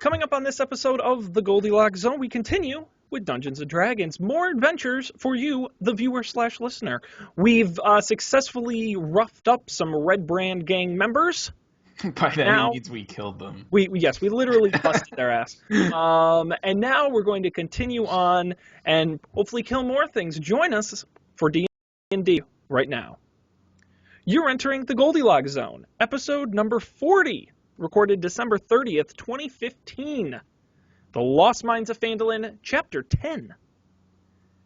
Coming up on this episode of the Goldilocks Zone, we continue with Dungeons & Dragons. More adventures for you, the viewer/listener. We've successfully roughed up some Red Brand gang members. By that he means we killed them. Yes, we literally busted their ass. And now we're going to continue on and hopefully kill more things. Join us for D&D right now. You're entering the Goldilocks Zone, episode number 40. Recorded December 30th, 2015. The Lost Mines of Phandelver, Chapter 10.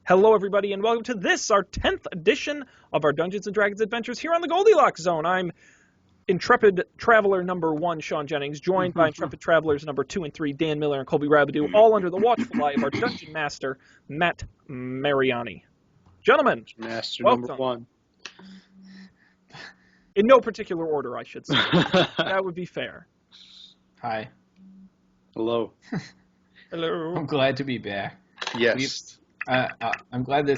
Hello, everybody, and welcome to this, our 10th edition of our Dungeons & Dragons adventures here on the Goldilocks Zone. I'm Intrepid Traveler number 1, Sean Jennings, joined by Intrepid Travelers number 2 and 3, Dan Miller and Colby Rabidou, all under the watchful eye of our Dungeon Master, Matt Mariani. Gentlemen, Master welcome. number 1. In no particular order, I should say. That would be fair. Hi. Hello. Hello. I'm glad to be back. Yes. I'm glad that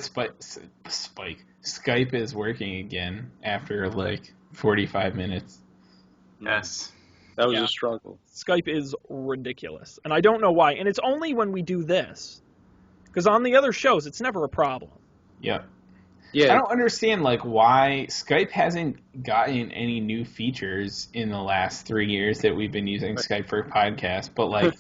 Skype is working again after like 45 minutes. Yes. That was a struggle. Skype is ridiculous. And I don't know why. And it's only when we do this. Because on the other shows, it's never a problem. Yep. Yeah. I don't understand why Skype hasn't gotten any new features in the last 3 years that we've been using Skype for podcasts, but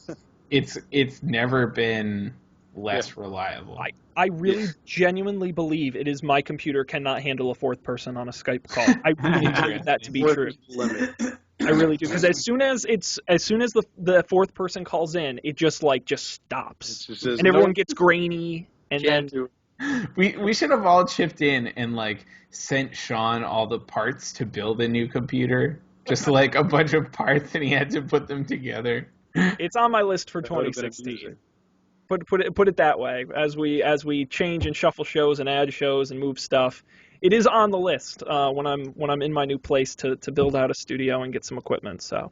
it's never been less reliable. I really genuinely believe it is my computer cannot handle a fourth person on a Skype call. I really believe that to be true. I really do, because as soon as the fourth person calls in, it just stops, and everyone gets grainy, and then. We should have all chipped in and sent Sean all the parts to build a new computer. Just a bunch of parts, and he had to put them together. It's on my list for 2016. Put it that way. As we change and shuffle shows and add shows and move stuff, it is on the list when I'm in my new place to build out a studio and get some equipment. So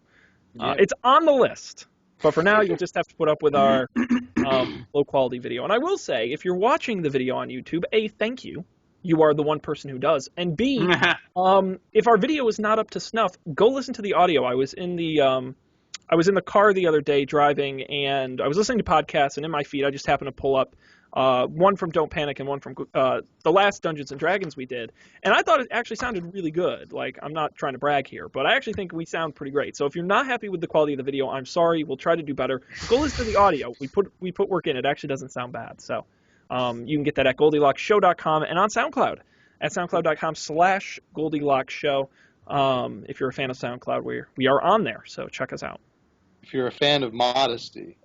it's on the list. But for now, you'll just have to put up with our low-quality video. And I will say, if you're watching the video on YouTube, A, thank you. You are the one person who does. And B, if our video is not up to snuff, go listen to the audio. I was in the car the other day driving, and I was listening to podcasts, and in my feed, I just happened to pull up one from Don't Panic and one from the last Dungeons & Dragons we did. And I thought it actually sounded really good. I'm not trying to brag here, but I actually think we sound pretty great. So if you're not happy with the quality of the video, I'm sorry. We'll try to do better. Go listen to the audio. We put work in. It actually doesn't sound bad. So you can get that at GoldilocksShow.com and on SoundCloud at SoundCloud.com/GoldilocksShow. If you're a fan of SoundCloud, we are on there. So check us out. If you're a fan of modesty,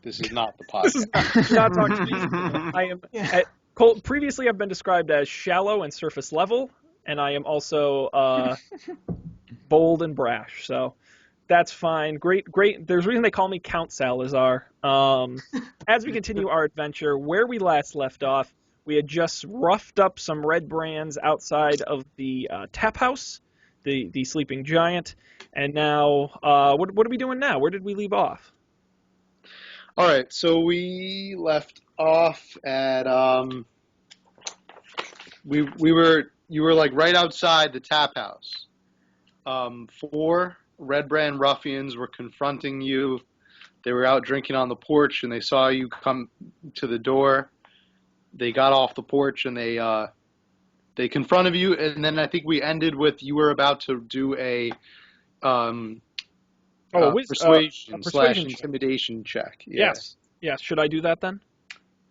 this is not the podcast. This is not talking to me. I am previously I've been described as shallow and surface level, and I am also bold and brash. So that's fine. Great. There's a reason they call me Count Salazar. As we continue our adventure, where we last left off, we had just roughed up some red brands outside of the tap house, the sleeping giant, and now what are we doing now? Where did we leave off? All right, so we left off at you were right outside the tap house. 4 Red Brand ruffians were confronting you. They were out drinking on the porch, and they saw you come to the door. They got off the porch, and they confronted you, and then I think we ended with you were about to do a persuasion / intimidation check. Yeah. Yes. Should I do that then?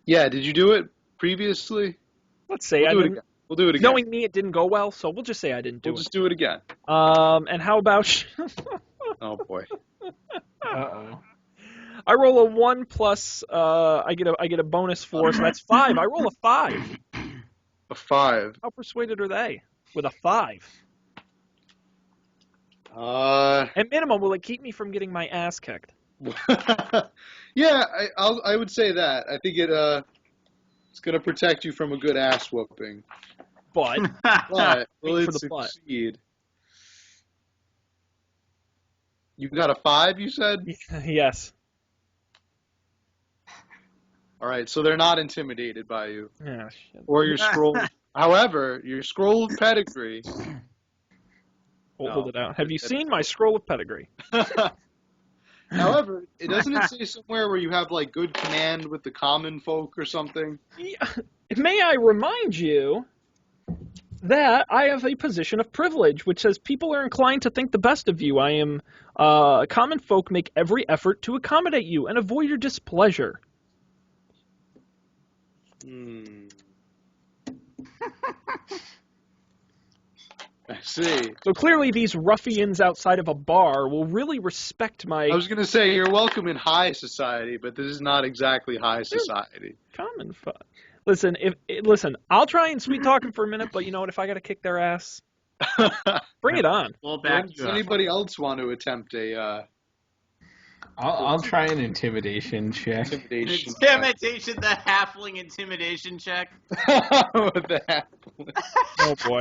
Yeah. Did you do it previously? Let's say We'll do it again. Knowing me, it didn't go well, so we'll just say I didn't do it. We'll just do it again. And how about... Oh, boy. Uh-oh. I roll a 1 plus, I get a bonus 4, so that's 5. I roll a 5. A 5. How persuaded are they with a 5? At minimum, will it keep me from getting my ass kicked? Yeah, I would say that. I think it's going to protect you from a good ass whooping. But will it succeed? You got a 5, you said? Yes. All right, so they're not intimidated by you. Yeah, shit. Or your scroll. However, your scroll of pedigree. Hold it out. Have you seen my scroll of pedigree? However, doesn't it say somewhere where you have like good command with the common folk or something? Yeah. May I remind you that I have a position of privilege, which says people are inclined to think the best of you. I am common folk make every effort to accommodate you and avoid your displeasure. I see. So clearly these ruffians outside of a bar will really respect my I was going to say you're welcome in high society, but this is not exactly high society. common folk. Listen, listen, I'll try and sweet talk them for a minute, but you know what? If I got to kick their ass, bring it on. We'll back Does you up. anybody else want to attempt a I'll try an intimidation check. intimidation? Intimidation, the halfling intimidation check. With the halfling. Oh boy,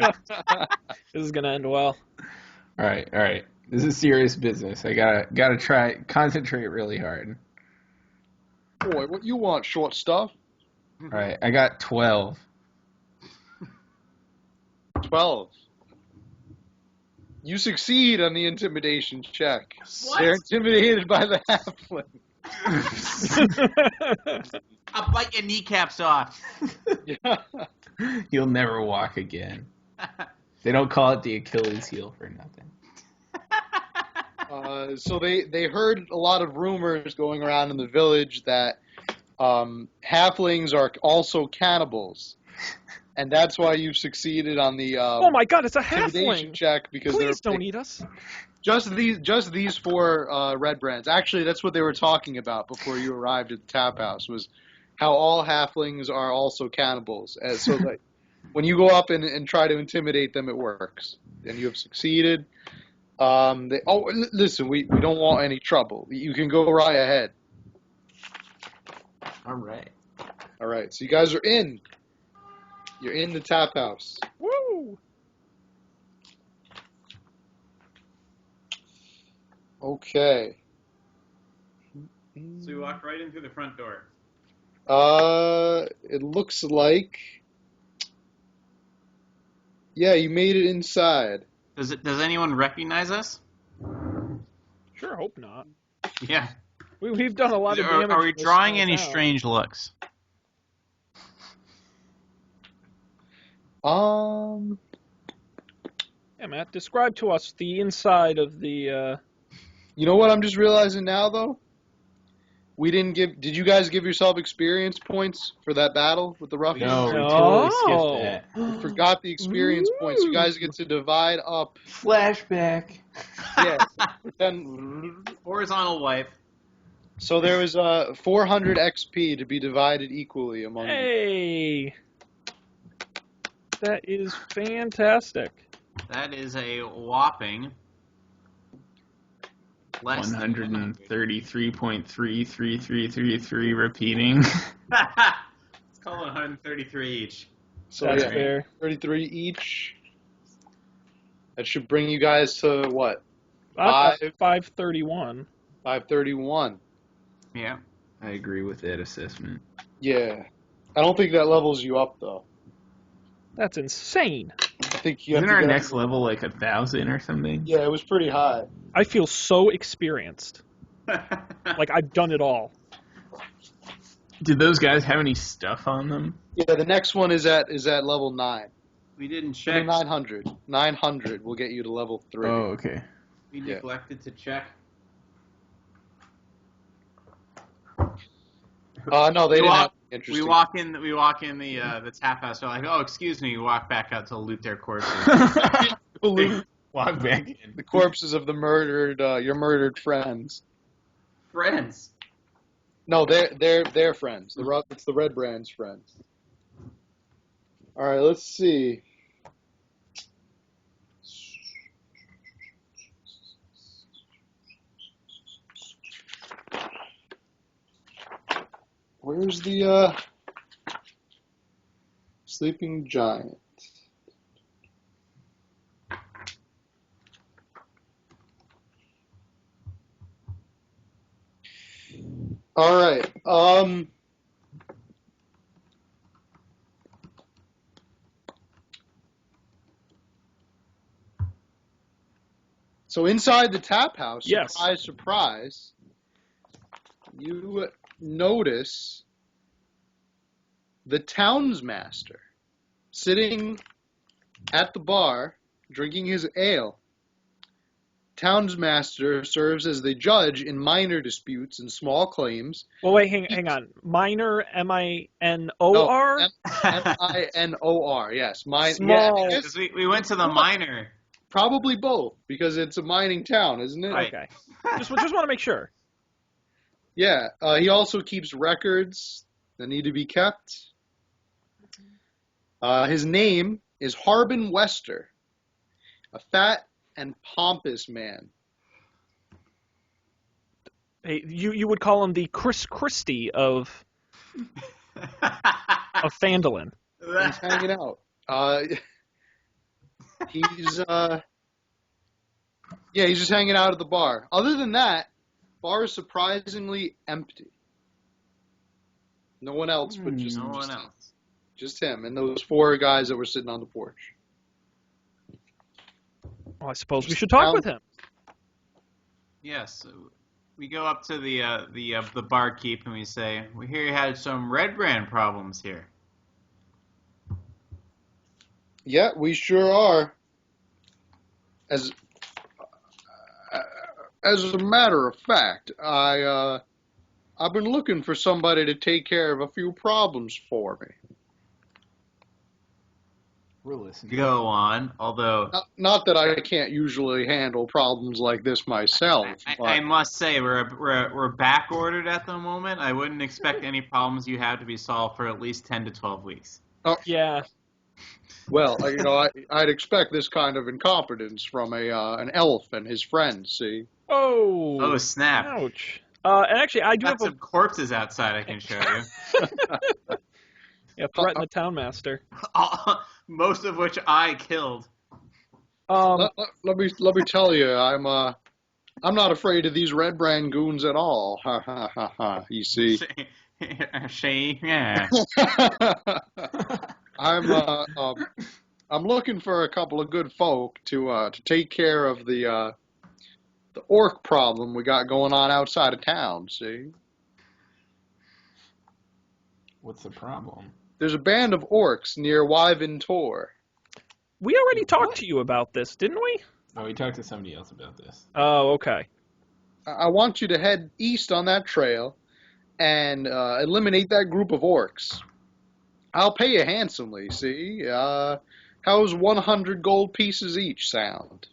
this is gonna end well. All right. This is serious business. I gotta try concentrate really hard. Boy, what you want, short stuff? All right, I got 12. 12. You succeed on the intimidation check. What? They're intimidated by the halfling. I'll bite your kneecaps off. Yeah. You'll never walk again. They don't call it the Achilles heel for nothing. So they heard a lot of rumors going around in the village that halflings are also cannibals, and that's why you've succeeded on the Oh my God, it's a intimidation halfling! check because Please they're don't eat us. just these four red brands. Actually, that's what they were talking about before you arrived at the tap house, was how all halflings are also cannibals. So that when you go up and try to intimidate them, it works, and you have succeeded. Listen, we don't want any trouble. You can go right ahead. All right. All right, so you guys are in. You're in the tap house. Woo! Okay. So we walk right in through the front door. It looks like. Yeah, you made it inside. Does anyone recognize us? Sure, hope not. Yeah. We've done a lot of damage. Are we in this drawing small any town. strange looks? Yeah, Matt, describe to us the inside of the. You know what I'm just realizing now, though? We didn't give. Did you guys give yourself experience points for that battle with the ruffians? No, we No. totally skipped that. You forgot the experience points. You guys get to divide up. Flashback. Yeah. Pretend. Horizontal wipe. So there was 400 XP to be divided equally among you. Hey, that is fantastic. That is a whopping less than 133.33333 repeating. Let's call it 133 each. So That's yeah, fair. 33 each. That should bring you guys to what? 531. 531. Yeah. I agree with that assessment. Yeah. I don't think that levels you up, though. That's insane. I think you have Isn't to our get next up. level like 1,000 or something? Yeah, it was pretty high. I feel so experienced. Like I've done it all. Did those guys have any stuff on them? Yeah, the next one is at level 9. We didn't I check. mean, 900. 900 will get you to level 3. Oh, okay. We Yeah. neglected to check. No, they didn't have interesting. We walk in the tap house. We're like, oh, excuse me. We walk back out to loot their corpses. Walk back in. The corpses of the murdered, your murdered friends. Friends. No, they're friends. It's the Red Brand's friends. All right, let's see. Where's the sleeping giant? All right. So inside the tap house, Yes. surprise, surprise, you notice the townsmaster sitting at the bar drinking his ale. Townsmaster serves as the judge in minor disputes and small claims. Well, wait, hang on. Minor, No, M-I-N-O-R? Minor, yes. Small. Yeah, Because we went to the minor. probably both, because it's a mining town, isn't it? Right. Okay. Just want to make sure. Yeah. He also keeps records that need to be kept. His name is Harbin Wester, a fat and pompous man. Hey, you would call him the Chris Christie of Phandelver. He's hanging out. He's just hanging out at the bar. Other than that, bar is surprisingly empty. No one else but just No one just him. else. Just him and those 4 guys that were sitting on the porch. Well, I suppose we should talk with him. Yes. We go up to the barkeep and we say, "We hear you had some Red Brand problems here." Yeah, we sure are. As a matter of fact, I've been looking for somebody to take care of a few problems for me. We're listening. Go on. Although Not that I can't usually handle problems like this myself. I must say we're back ordered at the moment. I wouldn't expect any problems you have to be solved for at least 10 to 12 weeks. Yeah. Well, I'd expect this kind of incompetence from an elf and his friends. See. Oh. Oh snap! Ouch. And actually, I do Got have some corpses outside I can show you. threaten the townmaster. Most of which I killed. Let me tell you, I'm not afraid of these Red Brand goons at all. Ha ha ha ha. You see. Yeah. I'm looking for a couple of good folk to take care of the orc problem we got going on outside of town. See. What's the problem? There's a band of orcs near Wyven Tor. We already talked to you about this, didn't we? Oh, we talked to somebody else about this. Oh, okay. I want you to head east on that trail and eliminate that group of orcs. I'll pay you handsomely, see? How's 100 gold pieces each sound?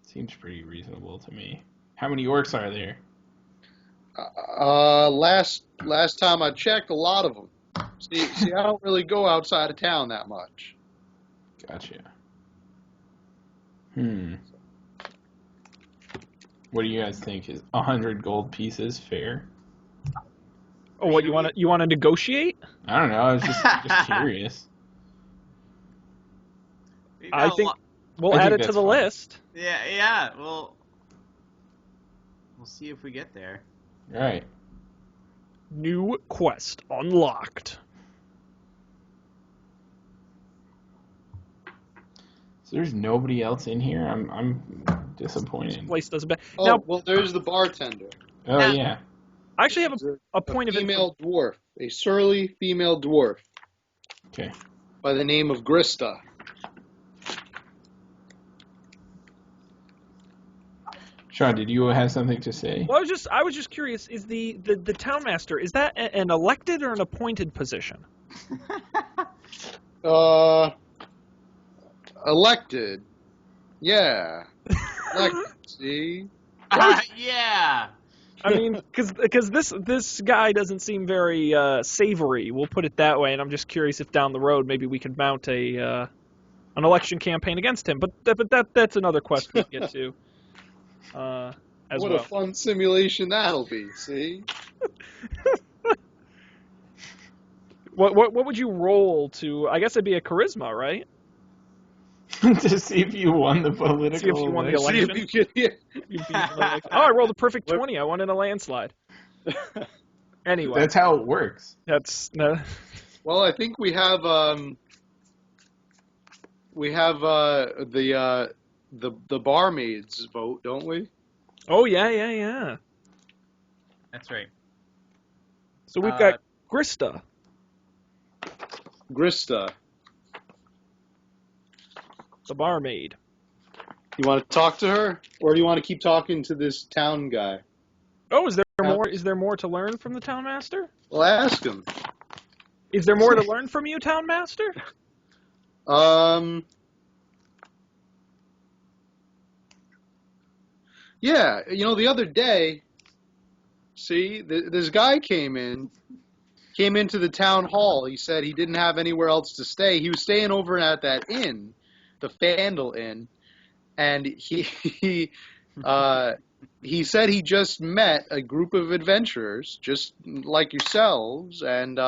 Seems pretty reasonable to me. How many orcs are there? Last time I checked, a lot of them. See, I don't really go outside of town that much. Gotcha. What do you guys think? Is 100 gold pieces fair? Oh, what you want to negotiate? I don't know. I was just curious. I think we'll I add think it to that's the fine. Yeah. list. We'll see if we get there. All right. New quest unlocked. So there's nobody else in here. I'm disappointed. Place doesn't bad. Oh, Now, well, there's the bartender. Oh yeah. I actually have a point of Female dwarf, a surly female dwarf Okay. by the name of Grista. Sean, did you have something to say? Well, I was just curious. Is the townmaster, is that an elected or an appointed position? Elected. Yeah. Elected, see? Yeah. I mean, because this guy doesn't seem very savory. We'll put it that way. And I'm just curious if down the road maybe we could mount an election campaign against him. But that's another quest we'll get to. As What well. a fun simulation that'll be, see? What would you roll to? I guess it'd be a charisma, right? To see if you won the political See if you won the election. election. See if you can- You beat the election. Oh, I rolled a perfect 20. I won in a landslide. Anyway, That's how it works. that's Well, I think we have the barmaid's vote, don't we? Oh yeah. That's right. So we've got Grista. Grista, The barmaid. you want to talk to her, or do you want to keep talking to this town guy? Oh, is there more? Is there more to learn from the town master? Well, ask him. Is there more to learn from you, town master? Yeah, the other day, see, this guy came into the town hall. He said he didn't have anywhere else to stay. He was staying over at that inn, the Phandel Inn, and he said he just met a group of adventurers, just like yourselves, and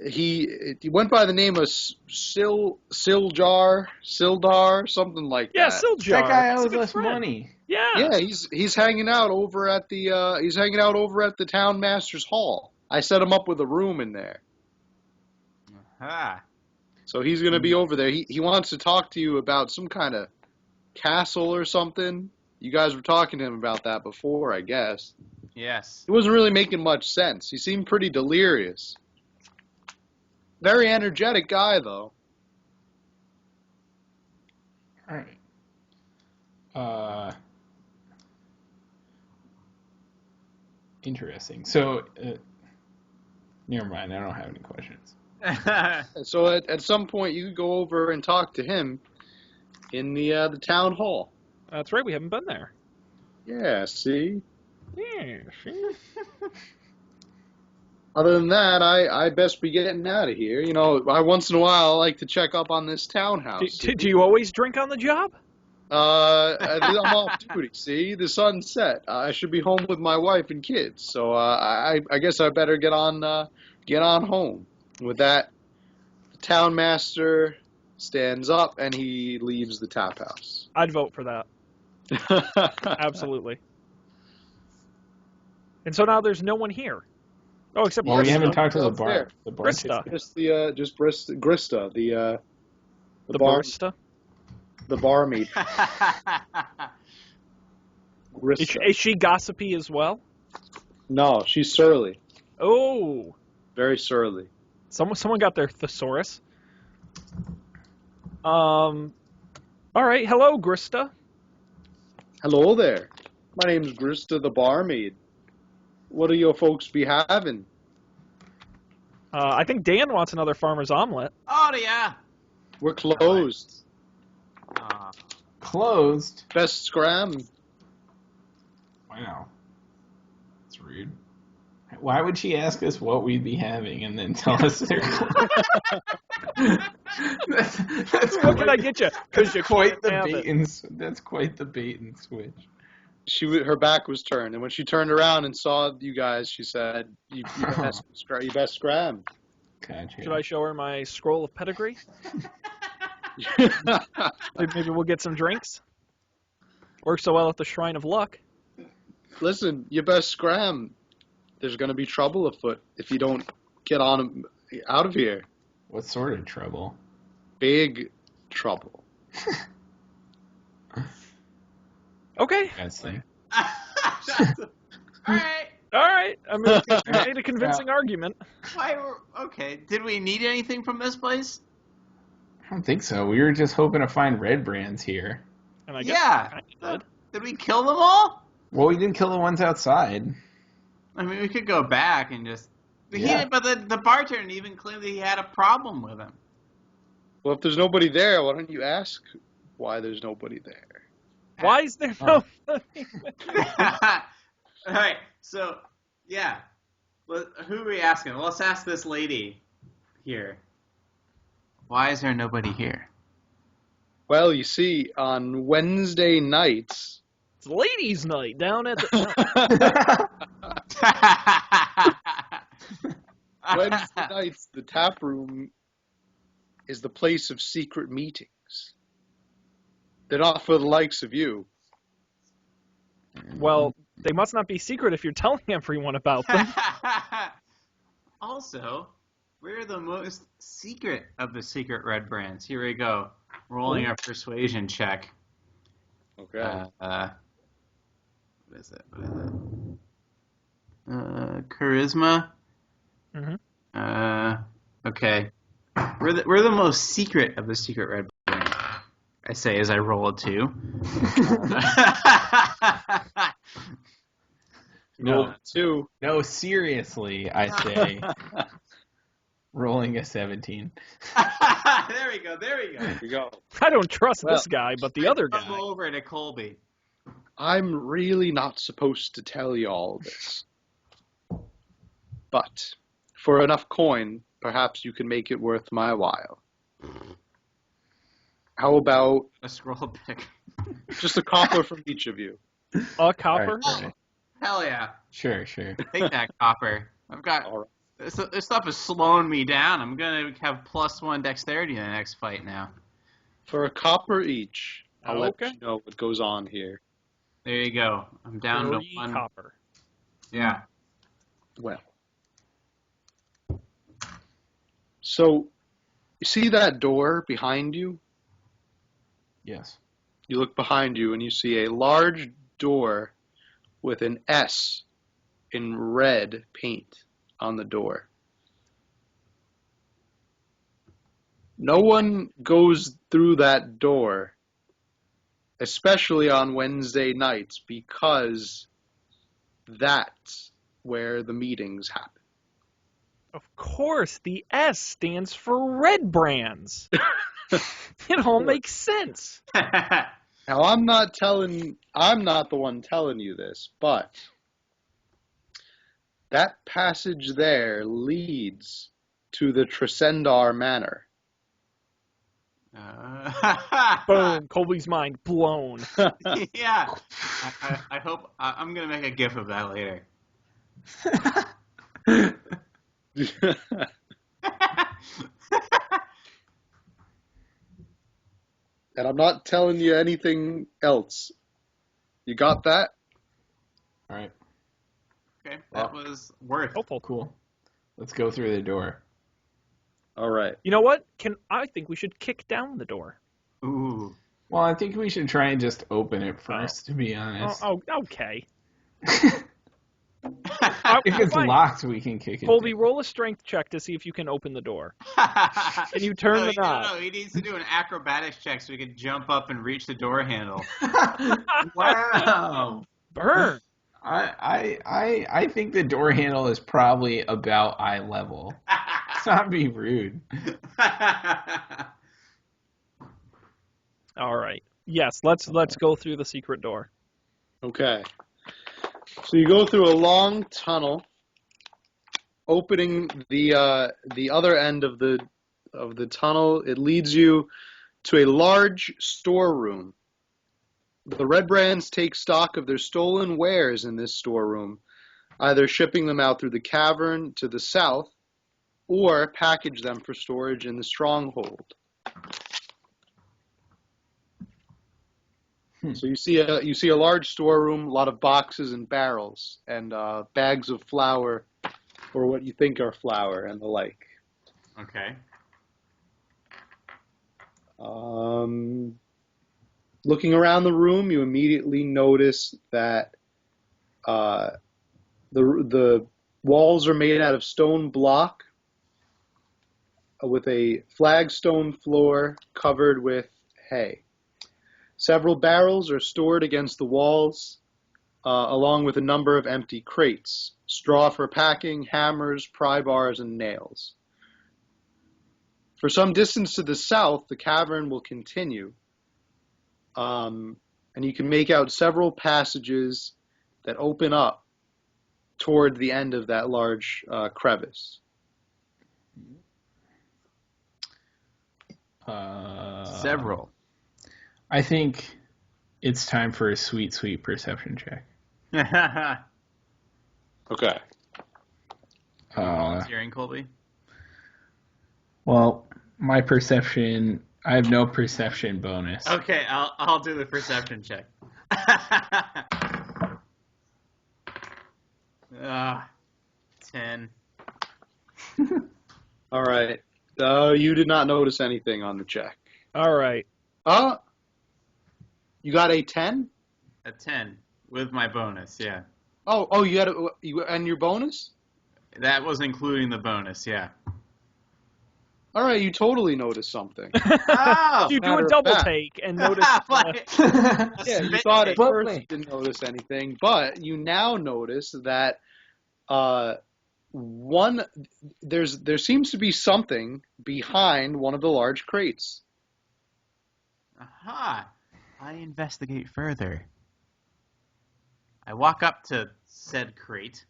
he went by the name of Sildar, something like Yeah, that. Siljar. That guy He's a owes good us friend. money. Yeah. Yeah, he's hanging out over at the town master's hall. I set him up with a room in there. Ah. So he's going to be over there. He wants to talk to you about some kind of castle or something. You guys were talking to him about that before, I guess. Yes. It wasn't really making much sense. He seemed pretty delirious. Very energetic guy, though. All right. Interesting. So, never mind. I don't have any questions. So at some point, you could go over and talk to him in the town hall. That's right. We haven't been there. Yeah, see? Yeah. See? Other than that, I best be getting out of here. Once in a while I like to check up on this townhouse. Do you always drink on the job? I'm off duty. See, the sun's set. I should be home with my wife and kids. So I guess I better get on home. With that, the town master stands up and he leaves the tap house. I'd vote for that. Absolutely. And so now there's no one here. Oh, except Well, we Grista. haven't talked to the Up bar. there. The bar. Grista. Grista, the barista. the barmaid. Grista. Is she gossipy as well? No, she's surly. Oh, Very surly. someone got their thesaurus. All right. Hello, Grista. Hello there. My name's Grista the barmaid. What do your folks be having? I think Dan wants another farmer's omelet. Oh, yeah. We're closed. Closed. Best scram. Wow. That's rude. Why would she ask us what we'd be having and then tell us they're closed? that's What can I get you? Because you quite the can't have bait it. and that's quite the bait and switch. Her back was turned, and when she turned around and saw you guys, she said, "You best scram." Gotcha. Should I show her my scroll of pedigree? Maybe we'll get some drinks. Works so well at the Shrine of Luck. Listen, you best scram. There's going to be trouble afoot if you don't get on out of here. What sort of trouble? Big trouble. Okay. That's the All right. All right. I mean, you made a convincing argument. Okay. Did we need anything from this place? I don't think so. We were just hoping to find red brands here. And I guess Yeah. I did. Did we kill them all? Well, we didn't kill the ones outside. I mean, we could go back and just. Yeah. But the bartender even claimed that he had a problem with him. Well, if there's nobody there, why don't you ask why there's nobody there? Why is there no? All right. So, yeah. Who are we asking? Let's ask this lady here. Why is there nobody here? Well, you see, on Wednesday nights, It's ladies' night down at the. Wednesday nights, the tap room is the place of secret meetings. They're not for the likes of you. Well, they must not be secret if you're telling everyone about them. Also, we're the most secret of the secret red brands. Here we go. Rolling our persuasion check. Okay. What is it? Charisma. Mm-hmm. Okay. We're the most secret of the secret red brand. I say as I roll a 2. Roll 2. No, seriously, I say. Rolling a 17. There we go. There we go. I don't trust this guy, but the other guy. Come over to Colby. I'm really not supposed to tell you all this. But for enough coin, perhaps you can make it worth my while. How about A scroll pick. just a copper from each of you? A copper? All right. Hell yeah. Sure. Take that copper. I've got... All right. This stuff is slowing me down. I'm going to have +1 dexterity in the next fight now. For a copper each, I'll Okay. let you know what goes on here. There you go. I'm down 3 to 1. copper. Yeah. Well. So, you see that door behind you? Yes. You look behind you and you see a large door with an S in red paint on the door. No one goes through that door, especially on Wednesday nights, because that's where the meetings happen. Of course, the S stands for Red Brands. It all makes sense. Now, I'm not the one telling you this, but that passage there leads to the Tresendar Manor. Boom. Colby's mind blown. Yeah. I hope... I'm going to make a gif of that later. And I'm not telling you anything else. You got that? All right. Okay, that was worth. Hopeful. Cool. Let's go through the door. All right. You know what? I think we should kick down the door. Ooh. Well, I think we should try and just open it first, to be honest. Oh, okay. If it's Fine. locked, we can kick it. Colby, down. roll a strength check to see if you can open the door. Can you turn the knob? No, he needs to do an acrobatics check so he can jump up and reach the door handle. Wow. Burn. I think the door handle is probably about eye level. Let's not be rude. All right. Yes, let's go through the secret door. Okay. So you go through a long tunnel, opening the other end of the tunnel. It leads you to a large storeroom. The Red Brands take stock of their stolen wares in this storeroom, either shipping them out through the cavern to the south, or package them for storage in the stronghold. So you see a large storeroom, a lot of boxes and barrels, and bags of flour, or what you think are flour, and the like. Okay. Looking around the room, you immediately notice that the walls are made out of stone block, with a flagstone floor covered with hay. Several barrels are stored against the walls, along with a number of empty crates, straw for packing, hammers, pry bars, and nails. For some distance to the south, the cavern will continue, and you can make out several passages that open up toward the end of that large crevice. Several. I think it's time for a sweet perception check. Okay. Volunteering, Colby? Well, my perception, I have no perception bonus. Okay, I'll do the perception check. 10. All right. You did not notice anything on the check. All right. You got a 10? A 10 with my bonus, yeah. Oh, you had and your bonus? That was including the bonus, yeah. All right, you totally noticed something. Oh! You do Matter a of double fact. take and notice. Yeah, you thought at But first wait. you didn't notice anything, but you now notice that one there seems to be something behind one of the large crates. Aha! I investigate further. I walk up to said crate,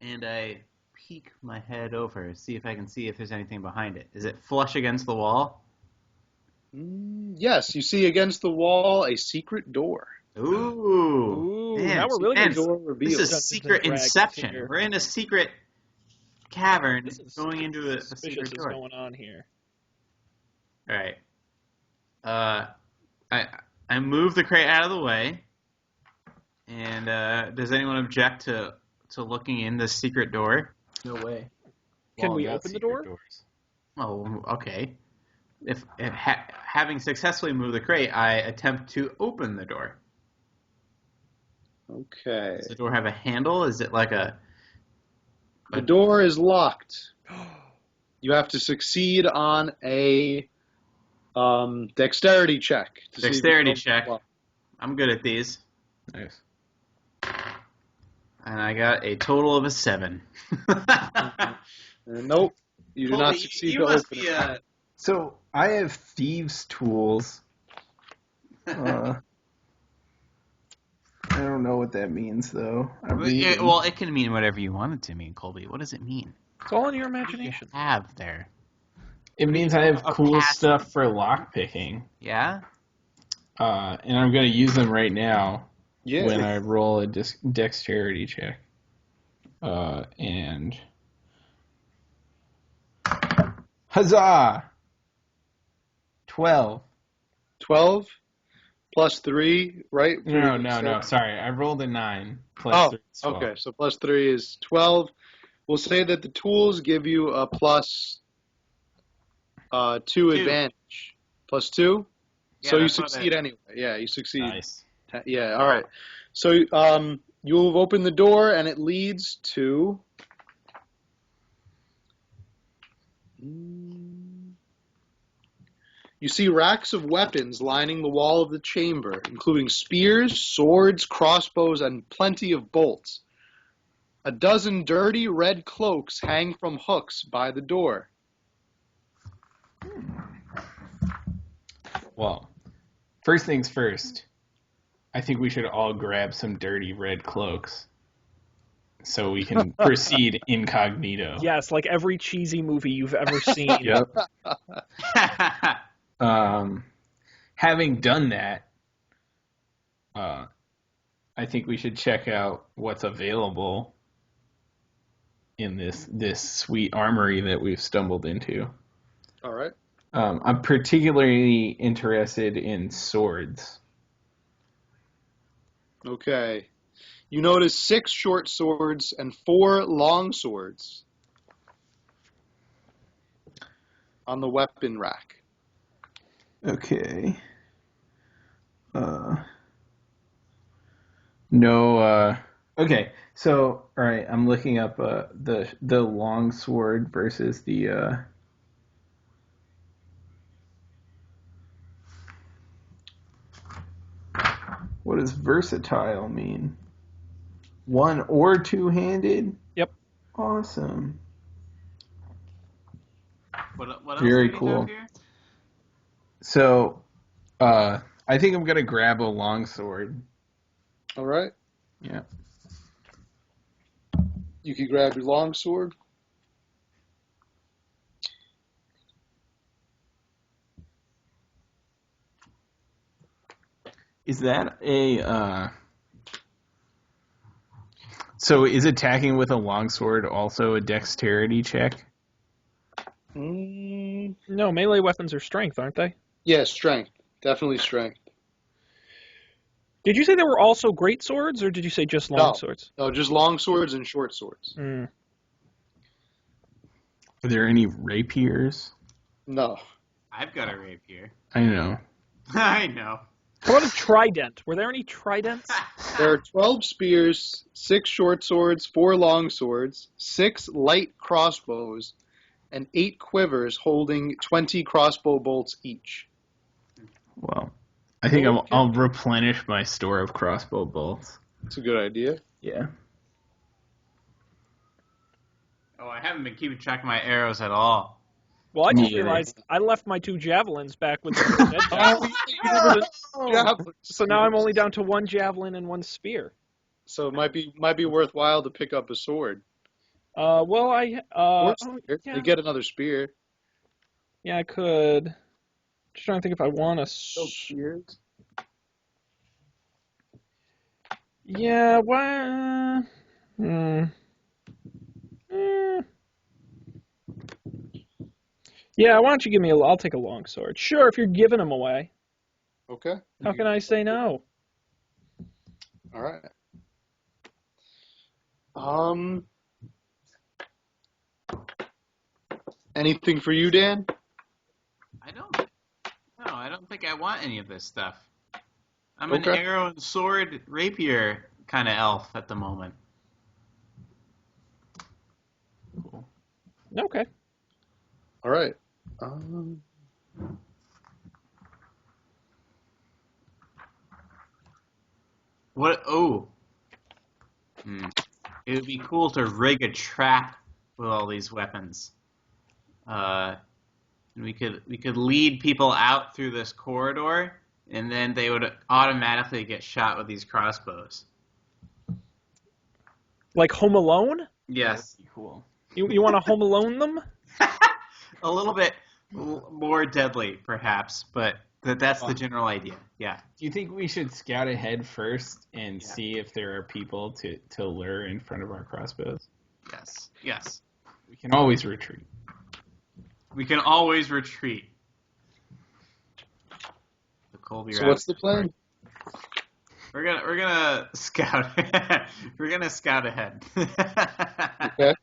and I peek my head over, see if I can see if there's anything behind it. Is it flush against the wall? Yes, you see against the wall a secret door. Ooh. Ooh, now we're really man, getting Door this revealed. is Dungeons secret and Dragons inception. here. We're in a secret cavern This is going into a suspicious secret is door. going on here. All right. I move the crate out of the way, and does anyone object to looking in this secret door? No way. Can we got open the secret door? doors. Oh, okay. If having successfully moved the crate, I attempt to open the door. Okay. Does the door have a handle? Is it like a... The door is locked. You have to succeed on a dexterity check. To see if you Dexterity can open check. the lock. I'm good at these. Nice. And I got a total of a 7. Nope, you do not Colby, succeed you to must open be it. So I have thieves' tools. I don't know what that means, though. Well, it can mean whatever you want it to mean, Colby. What does it mean? It's all in your What do you imagination. have there? it means I have a cool pass- stuff for lockpicking. Yeah? And I'm going to use them right now Yeah. when I roll a dexterity check. And... Huzzah! 12. 12 plus 3, right? No. Sorry, I rolled a 9 plus 3 is 12. Okay, so plus 3 is 12. We'll say that the tools give you a plus 2 advantage. Plus 2? Yeah, So you that's what succeed anyway. Yeah, you succeed. Nice. Yeah, all right. So you have opened the door, and it leads to... You see racks of weapons lining the wall of the chamber, including spears, swords, crossbows, and plenty of bolts. A dozen dirty red cloaks hang from hooks by the door. Well, first things first, I think we should all grab some dirty red cloaks so we can proceed incognito. Yes, like every cheesy movie you've ever seen. Yep. Having done that, I think we should check out what's available in this sweet armory that we've stumbled into. All right. I'm particularly interested in swords. Okay. You notice 6 short swords and 4 long swords on the weapon rack. Okay. No. Okay. So, all right. I'm looking up the long sword versus the. What does versatile mean? One or two-handed? Yep. Awesome. What else Very do we cool. have here? So, I think I'm gonna grab a longsword. All right. Yeah. You can grab your long sword. Is that a? So is attacking with a longsword also a dexterity check? No, melee weapons are strength, aren't they? Yeah, strength. Definitely strength. Did you say there were also great swords, or did you say just long swords? No, just long swords and short swords. Mm. Are there any rapiers? No. I've got a rapier. I know. I know. How about a trident? Were there any tridents? There are 12 spears, 6 short swords, 4 long swords, 6 light crossbows, and 8 quivers holding 20 crossbow bolts each. Well, I think I'll replenish my store of crossbow bolts. That's a good idea. Yeah. Oh, I haven't been keeping track of my arrows at all. Well, I just Yeah. realized I left my 2 javelins back with the dead guy. Javelin. So now I'm only down to 1 javelin and 1 spear. So it might be worthwhile to pick up a sword. Well, Or spear. yeah. You get another spear. Yeah, I could. Just trying to think if I want a. Spears. Yeah, why? Yeah, why don't you give me a? I'll take a long sword. Sure, if you're giving them away. Okay. How can I say no? All right. Anything for you, Dan? I don't think I want any of this stuff. I'm Okay. an arrow and sword rapier kind of elf at the moment. Cool. Okay. All right. What? Oh. It would be cool to rig a trap with all these weapons. And we could lead people out through this corridor, and then they would automatically get shot with these crossbows. Like Home Alone? Yes. Cool. You want to Home Alone them? A little bit more deadly, perhaps, but that's the general idea. Yeah. Do you think we should scout ahead first and see if there are people to lure in front of our crossbows? Yes. We can always retreat. We can always retreat. The Colby So what's the plan? We're gonna scout. We're gonna scout ahead. Okay.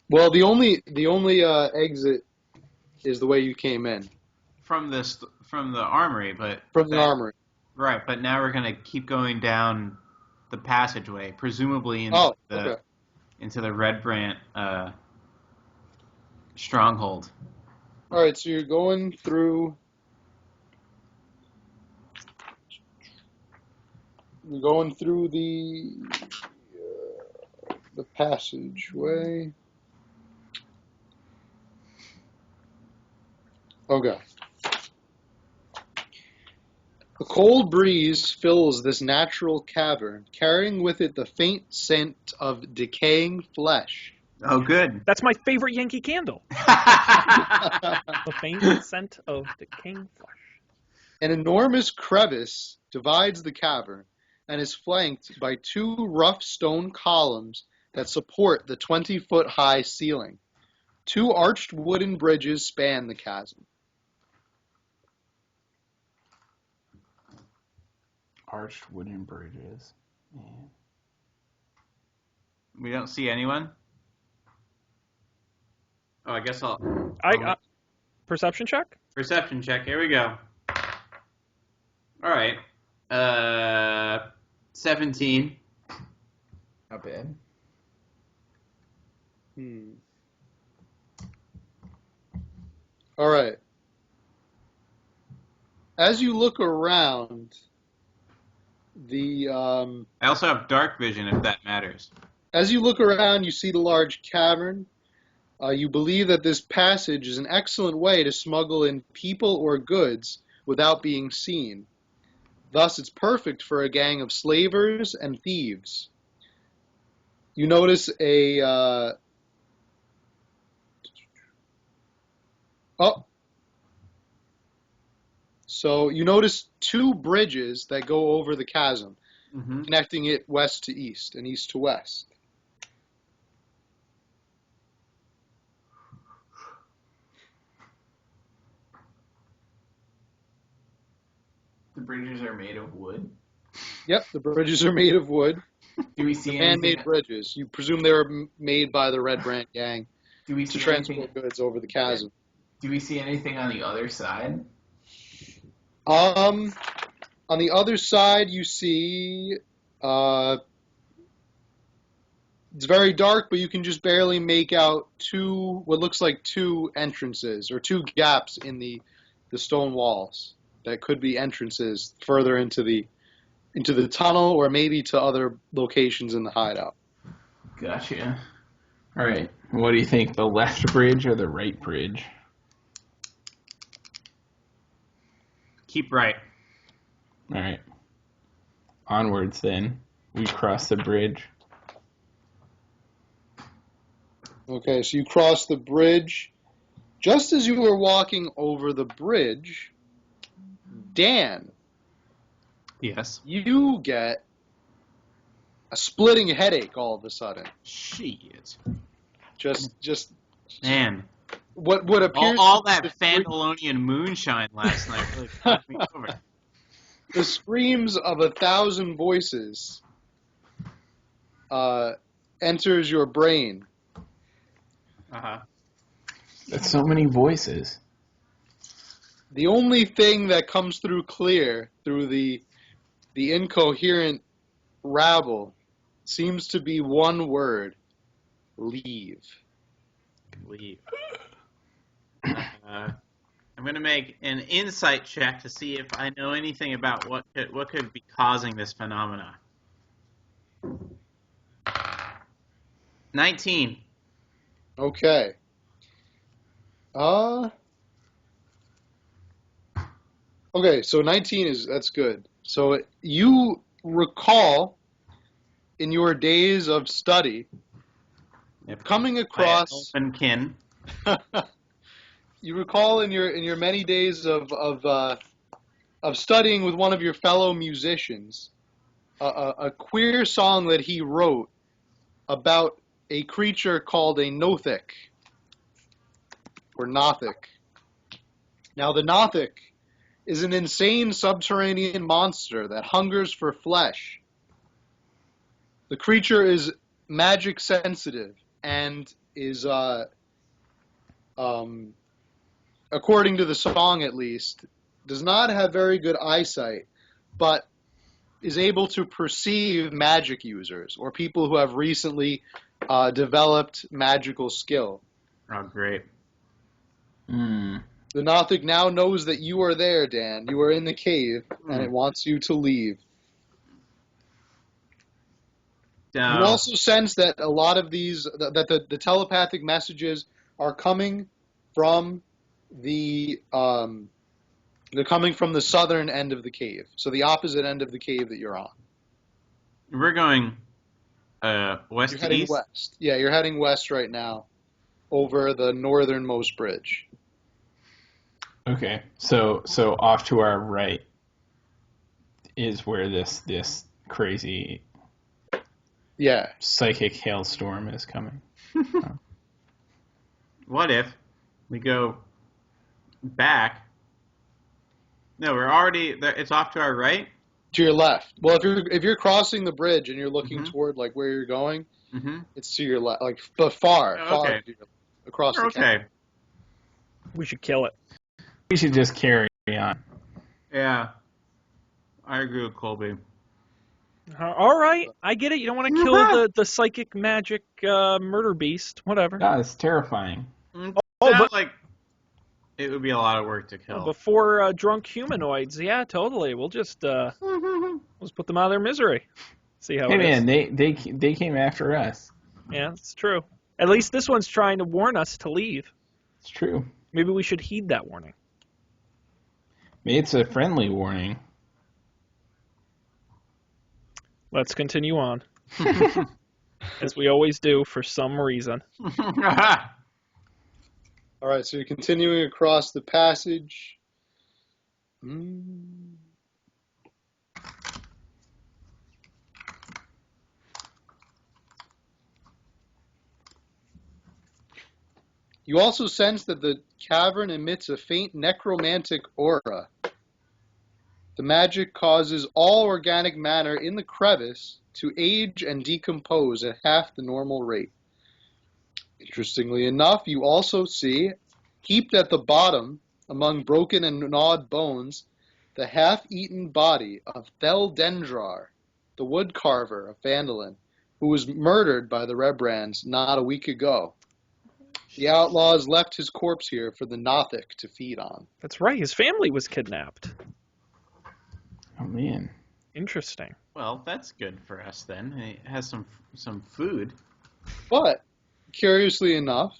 Well, the only exit is the way you came in from the armory, but from the armory. Right, but now we're gonna keep going down the passageway, presumably into the Red Brant stronghold. All right, so you're going through. You're going through the passageway. Okay. A cold breeze fills this natural cavern, carrying with it the faint scent of decaying flesh. Oh, good. That's my favorite Yankee Candle. The faint scent of decaying flesh. An enormous crevice divides the cavern and is flanked by 2 rough stone columns that support the 20-foot-high ceiling. 2 arched wooden bridges span the chasm. Arched wooden bridges. Man. We don't see anyone? Oh, I guess I'll Perception check? Perception check. Here we go. All right. 17. Not bad. All right. As you look around, I also have dark vision, if that matters. as you look around, you see the large cavern. You believe that this passage is an excellent way to smuggle in people or goods without being seen. Thus, it's perfect for a gang of slavers and thieves. You notice So you notice 2 bridges that go over the chasm, connecting it west to east and east to west. The bridges are made of wood. Yep, the bridges are made of wood. Do we see Man-made bridges. You presume they were made by the Red Brant gang Do we to see transport goods over the chasm. Do we see anything on the other side? On the other side, you see, it's very dark, but you can just barely make out what looks like two entrances or two gaps in the stone walls that could be entrances further into the tunnel or maybe to other locations in the hideout. Gotcha. All right. What do you think, the left bridge or the right bridge? Keep right. All right. Onwards, then. We cross the bridge. Okay, so you cross the bridge. Just as you were walking over the bridge, Dan, Yes. you get a splitting headache all of a sudden. Shit. Just Man. what appears All to be that Phandelonian moonshine last night really fucked me over. the screams of 1,000 voices enters your brain. Uh-huh. That's so many voices. The only thing that comes through clear through the incoherent rabble seems to be one word: leave. Leave. I'm going to make an insight check to see if I know anything about what could be causing this phenomena. 19. Okay. Okay, so 19 that's good. So you recall in your days of study If coming I across open kin. you recall in your many days of studying with one of your fellow musicians a queer song that he wrote about a creature called a Nothic or Nothic. Now the Nothic is an insane subterranean monster that hungers for flesh. The creature is magic sensitive and is, according to the song at least, does not have very good eyesight, but is able to perceive magic users or people who have recently developed magical skill. Oh, great. The Nothic now knows that you are there, Dan. You are in the cave, and it wants you to leave. You also sense that a lot of that the telepathic messages are coming from they're coming from the southern end of the cave, so the opposite end of the cave that you're on. We're going west You're to heading east? west. Yeah, you're heading west right now over the northernmost bridge. Okay, so off to our right is where this crazy psychic hailstorm is coming. What if we go back? No, we're already. It's off to our right. To your left. Well, if you're crossing the bridge and you're looking toward like where you're going, it's to your left, like but far across the Okay. We should kill it. We should just carry on. Yeah, I agree with Colby. All right, I get it. You don't want to kill the psychic magic murder beast. Whatever. God, it's terrifying. Sounds like it would be a lot of work to kill. Before drunk humanoids, yeah, totally. We'll just let's put them out of their misery. See how Hey it is. man, they came after us. Yeah, it's true. At least this one's trying to warn us to leave. It's true. Maybe we should heed that warning. Maybe it's a friendly warning. Let's continue on. As we always do for some reason. All right, so you're continuing across the passage. You also sense that the cavern emits a faint necromantic aura. The magic causes all organic matter in the crevice to age and decompose at half the normal rate. Interestingly enough, you also see, heaped at the bottom, among broken and gnawed bones, the half-eaten body of Theldendrar, the wood carver of Phandelver, who was murdered by the Rebrands not a week ago. The outlaws left his corpse here for the Nothic to feed on. That's right. His family was kidnapped. Oh, man. Interesting. Well, that's good for us then. It has some food. But, curiously enough,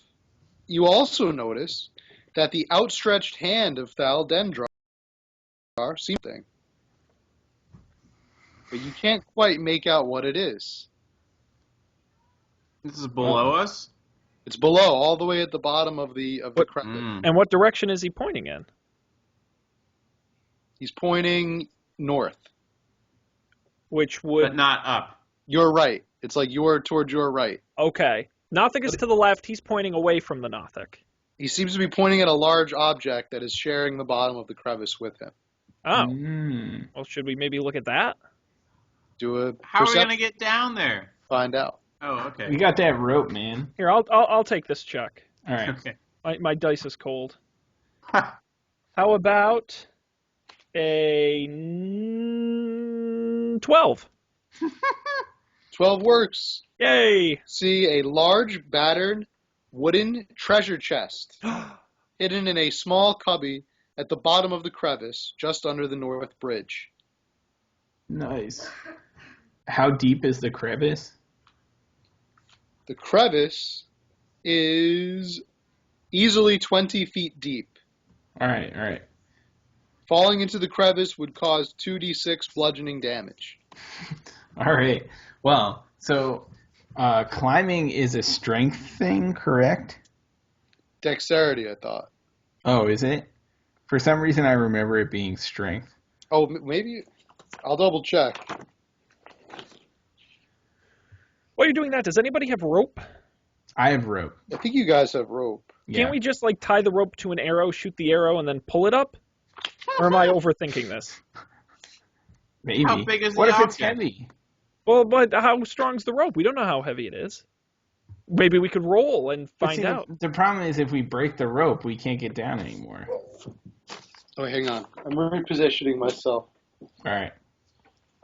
you also notice that the outstretched hand of Theldendrar seems something. But you can't quite make out what it is. This is below us? It's below, all the way at the bottom of the crevice. And what direction is he pointing in? He's pointing north. Which would... But not up. You're right. It's like you're towards your right. Okay. Nothic is to the left. He's pointing away from the Nothic. He seems to be pointing at a large object that is sharing the bottom of the crevice with him. Oh. Well, should we maybe look at that? Do a How are we perception. going to get down there? Find out. Oh, okay. We got that rope, man. Here, I'll take this check. All right. Okay. My dice is cold. How about a 12? 12 works. Yay! See a large, battered, wooden treasure chest hidden in a small cubby at the bottom of the crevice, just under the north bridge. Nice. How deep is the crevice? The crevice is easily 20 feet deep. All right. Falling into the crevice would cause 2d6 bludgeoning damage. All right. Well, so climbing is a strength thing, correct? Dexterity, I thought. Oh, is it? For some reason, I remember it being strength. Oh, maybe. I'll double check. While you're doing that, does anybody have rope? I have rope. I think you guys have rope. Can't we just like tie the rope to an arrow, shoot the arrow, and then pull it up? Or am I overthinking this? Maybe. How big is the what if it's object? heavy? Well, but how strong's the rope? We don't know how heavy it is. Maybe we could roll and But find see, out. The problem is if we break the rope, we can't get down anymore. Oh, hang on. I'm repositioning myself. All right.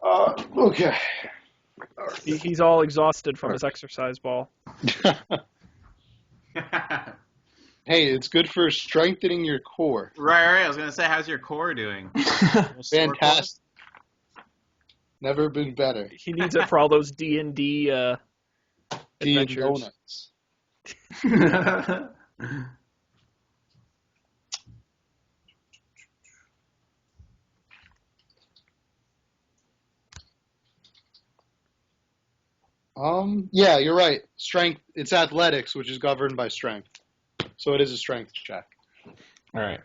Okay. He's all exhausted from his exercise ball. Hey, it's good for strengthening your core. Right. I was going to say, how's your core doing? Fantastic. Never been better. He needs it for all those D&D adventures. Donuts. Yeah, you're right. Strength, it's athletics, which is governed by strength. So it is a strength check. All right.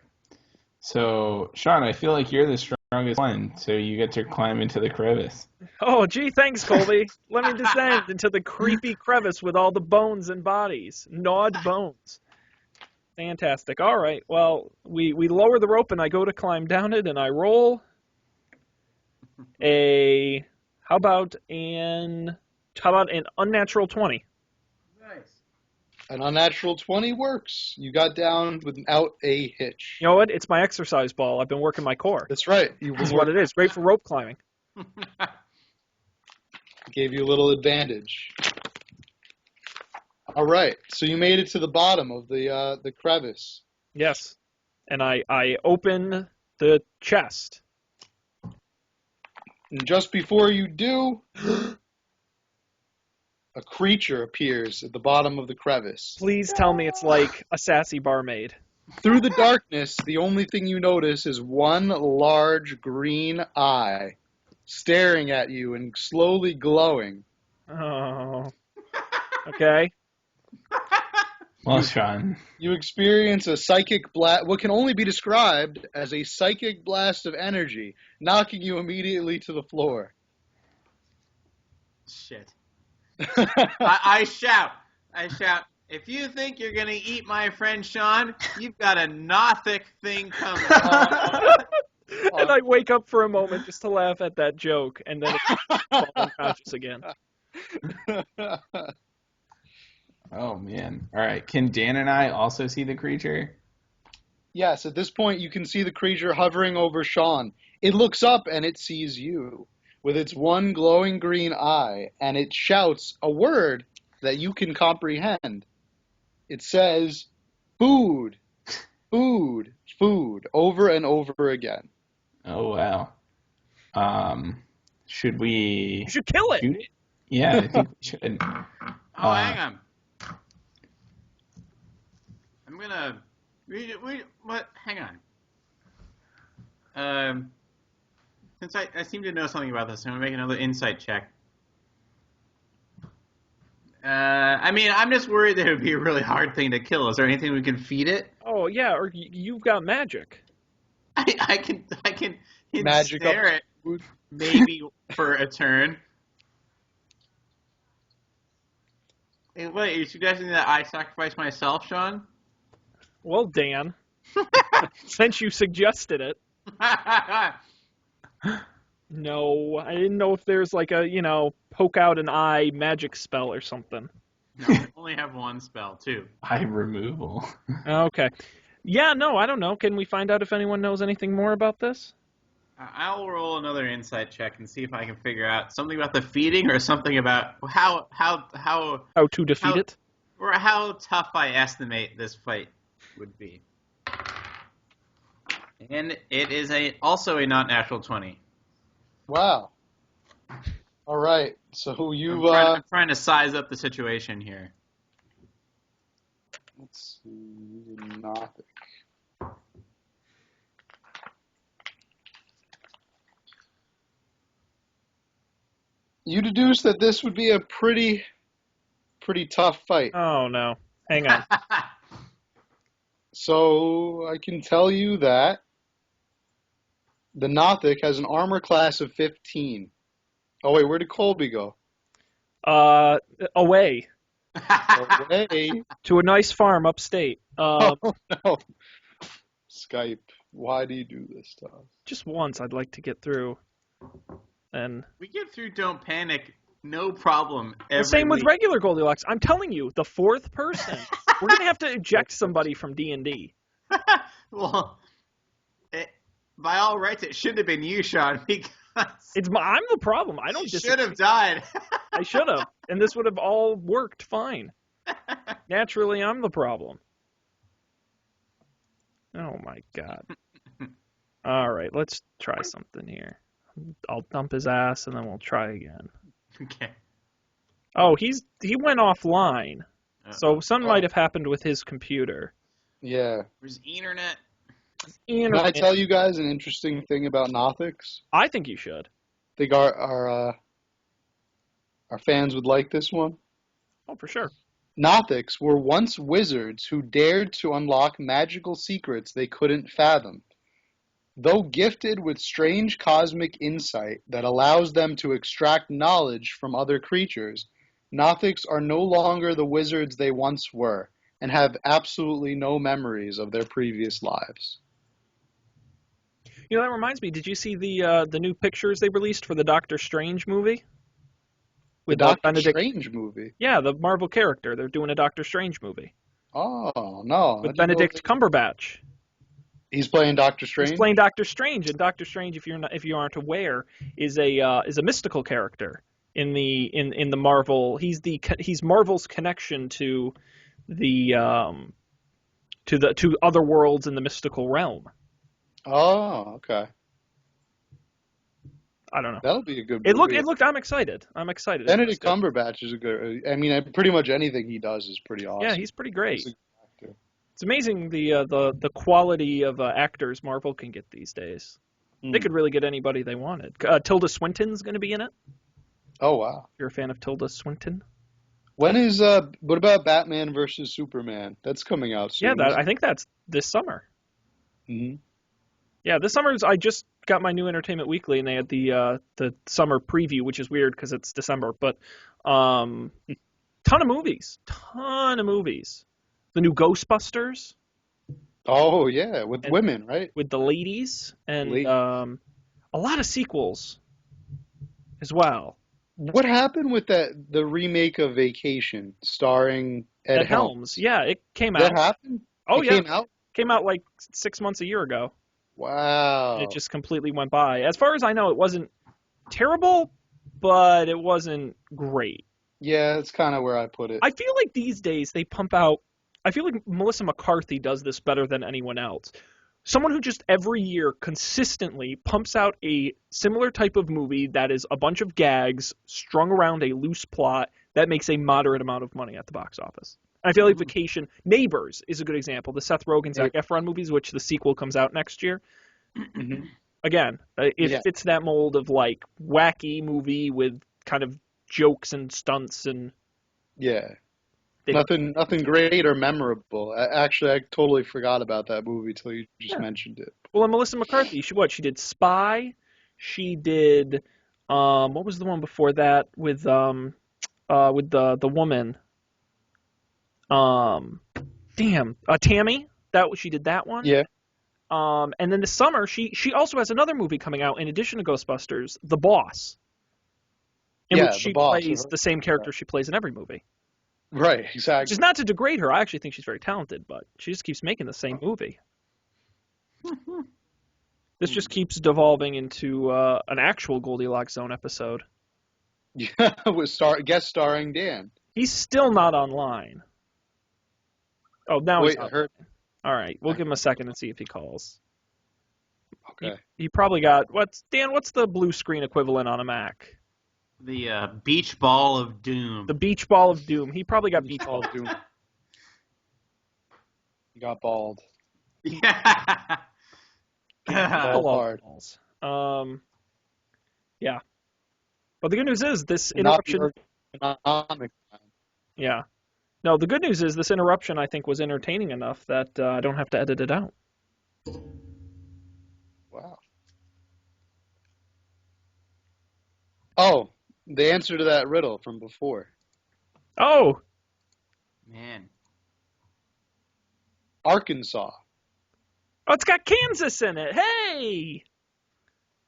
So, Sean, I feel like you're the strongest one, so you get to climb into the crevice. Oh, gee, thanks, Colby. Let me descend into the creepy crevice with all the bones and bodies. Gnawed bones. Fantastic. All right. Well, we lower the rope, and I go to climb down it, and I roll how about an unnatural 20? Nice. An unnatural 20 works. You got down without a hitch. You know what? It's my exercise ball. I've been working my core. That's right. This is what it is. Great for rope climbing. Gave you a little advantage. All right. So you made it to the bottom of the crevice. Yes. And I open the chest. And just before you do, a creature appears at the bottom of the crevice. Please tell me it's like a sassy barmaid. Through the darkness, the only thing you notice is one large green eye staring at you and slowly glowing. Oh. Okay. Well, Sean. You experience a psychic blast, what can only be described as a psychic blast of energy, knocking you immediately to the floor. Shit. I shout, if you think you're going to eat my friend Sean, you've got a Nothic thing coming. And I wake up for a moment just to laugh at that joke, and then I fall unconscious again. Oh, man. All right. Can Dan and I also see the creature? Yes, at this point you can see the creature hovering over Sean. It looks up and it sees you with its one glowing green eye, and it shouts a word that you can comprehend. It says, food, food, food, over and over again. Oh, wow. Should we You should kill it. shoot it? Yeah, I think we should. Oh, hang on. I'm gonna. What? Hang on. Since I seem to know something about this, I'm gonna make another insight check. I mean, I'm just worried that it would be a really hard thing to kill. Is there anything we can feed it? Oh yeah, or you've got magic. I can Magic stare up it food. maybe for a turn. Hey, wait, are you suggesting that I sacrifice myself, Sean? Well, Dan, since you suggested it, no, I didn't know if there's like a poke out an eye magic spell or something. No, I only have one spell, too. Eye removal. Okay. Yeah, no, I don't know. Can we find out if anyone knows anything more about this? I'll roll another insight check and see if I can figure out something about the feeding or something about how How to defeat it? or how tough I estimate this fight would be. And it is also a not natural 20. Wow. All right. So I'm trying to size up the situation here. let's see, Nothic. You deduce that this would be a pretty tough fight. Oh no. Hang on. So I can tell you that the Nothic has an armor class of 15. Oh wait, where did Colby go? Away Away. to a nice farm upstate. Oh no. Skype, why do you do this to us? Just once, I'd like to get through. And We get through Don't Panic, no problem. the same with week. regular Goldilocks. I'm telling you, the fourth person. We're gonna have to eject somebody from D&D. Well, by all rights, it should have been you, Sean, because I'm the problem. I don't you disagree. should have died. I should have, and this would have all worked fine. Naturally, I'm the problem. Oh my god. All right, let's try something here. I'll dump his ass, and then we'll try again. Okay. Oh, he went offline, so something might have happened with his computer. Yeah. Where's internet? Can I tell you guys an interesting thing about Nothics? I think you should. I think our fans would like this one. Oh, for sure. Nothics were once wizards who dared to unlock magical secrets they couldn't fathom. Though gifted with strange cosmic insight that allows them to extract knowledge from other creatures, Nothics are no longer the wizards they once were and have absolutely no memories of their previous lives. You know, that reminds me. Did you see the new pictures they released for the Doctor Strange movie? The Doctor Strange movie? Yeah, the Marvel character. They're doing a Doctor Strange movie. Oh, no. With Benedict Cumberbatch. He's playing Doctor Strange? He's playing Doctor Strange, and Doctor Strange, if you aren't aware, is a mystical character in the Marvel. He's Marvel's connection to to other worlds in the mystical realm. Oh, okay. I don't know. That'll be a good movie. It looked. I'm excited. Benedict Cumberbatch is a good. I mean, pretty much anything he does is pretty awesome. Yeah, he's pretty great. He's a good actor. It's amazing the quality of actors Marvel can get these days. They could really get anybody they wanted. Tilda Swinton's going to be in it. Oh wow! If you're a fan of Tilda Swinton. When is what about Batman versus Superman? That's coming out soon. Yeah, I think that's this summer. Mm-hmm. Yeah, this summer I just got my new Entertainment Weekly, and they had the summer preview, which is weird because it's December. But ton of movies. The new Ghostbusters. Oh yeah, with women, right? With the ladies, and a lot of sequels as well. What happened with the remake of Vacation starring Ed Helms? Yeah, it came out. That happened? Oh, it yeah. came out? Came out like 6 months, a year ago. Wow. And it just completely went by. As far as I know, it wasn't terrible, but it wasn't great. Yeah, that's kind of where I put it. I feel like these days they pump out. I feel like Melissa McCarthy does this better than anyone else. Someone who just every year consistently pumps out a similar type of movie that is a bunch of gags strung around a loose plot that makes a moderate amount of money at the box office. I feel like Vacation, Neighbors is a good example. The Seth Rogen, Zac Efron movies, which the sequel comes out next year. Mm-hmm. Again, it fits that mold of like wacky movie with kind of jokes and stunts and nothing great or memorable. Actually, I totally forgot about that movie till you just mentioned it. Well, and Melissa McCarthy, she did Spy. She did what was the one before that with the woman? Tammy. She did that one. Yeah. And then this summer she also has another movie coming out in addition to Ghostbusters, The Boss. In which she plays the same character she plays in every movie. Right, exactly. Which is not to degrade her. I actually think she's very talented, but she just keeps making the same movie. This just keeps devolving into an actual Goldilocks Zone episode. Yeah, with guest starring Dan. He's still not online. Oh, now he's not. All right, we'll give him a second and see if he calls. Okay. He probably got what's the blue screen equivalent on a Mac? The Beach Ball of Doom. The Beach Ball of Doom. He probably got Beach Ball of Doom. He got bald. Yeah. Hard. Yeah. But the good news is this interruption. Yeah. No, the good news is this interruption I think was entertaining enough that I don't have to edit it out. Wow. Oh, the answer to that riddle from before. Oh. Man. Arkansas. Oh, it's got Kansas in it. Hey!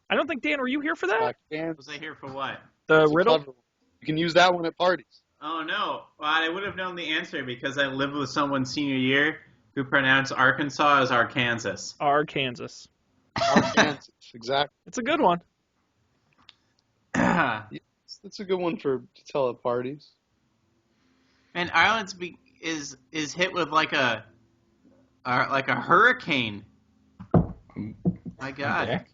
I don't think, Dan, were you here for that? Was I here for what? The riddle? You can use that one at parties. Oh, no. Well, I would have known the answer because I lived with someone senior year who pronounced Arkansas as Arkansas. Arkansas, exactly. It's a good one. That's a good one to tell at parties. And Ireland is hit with like a hurricane. My God.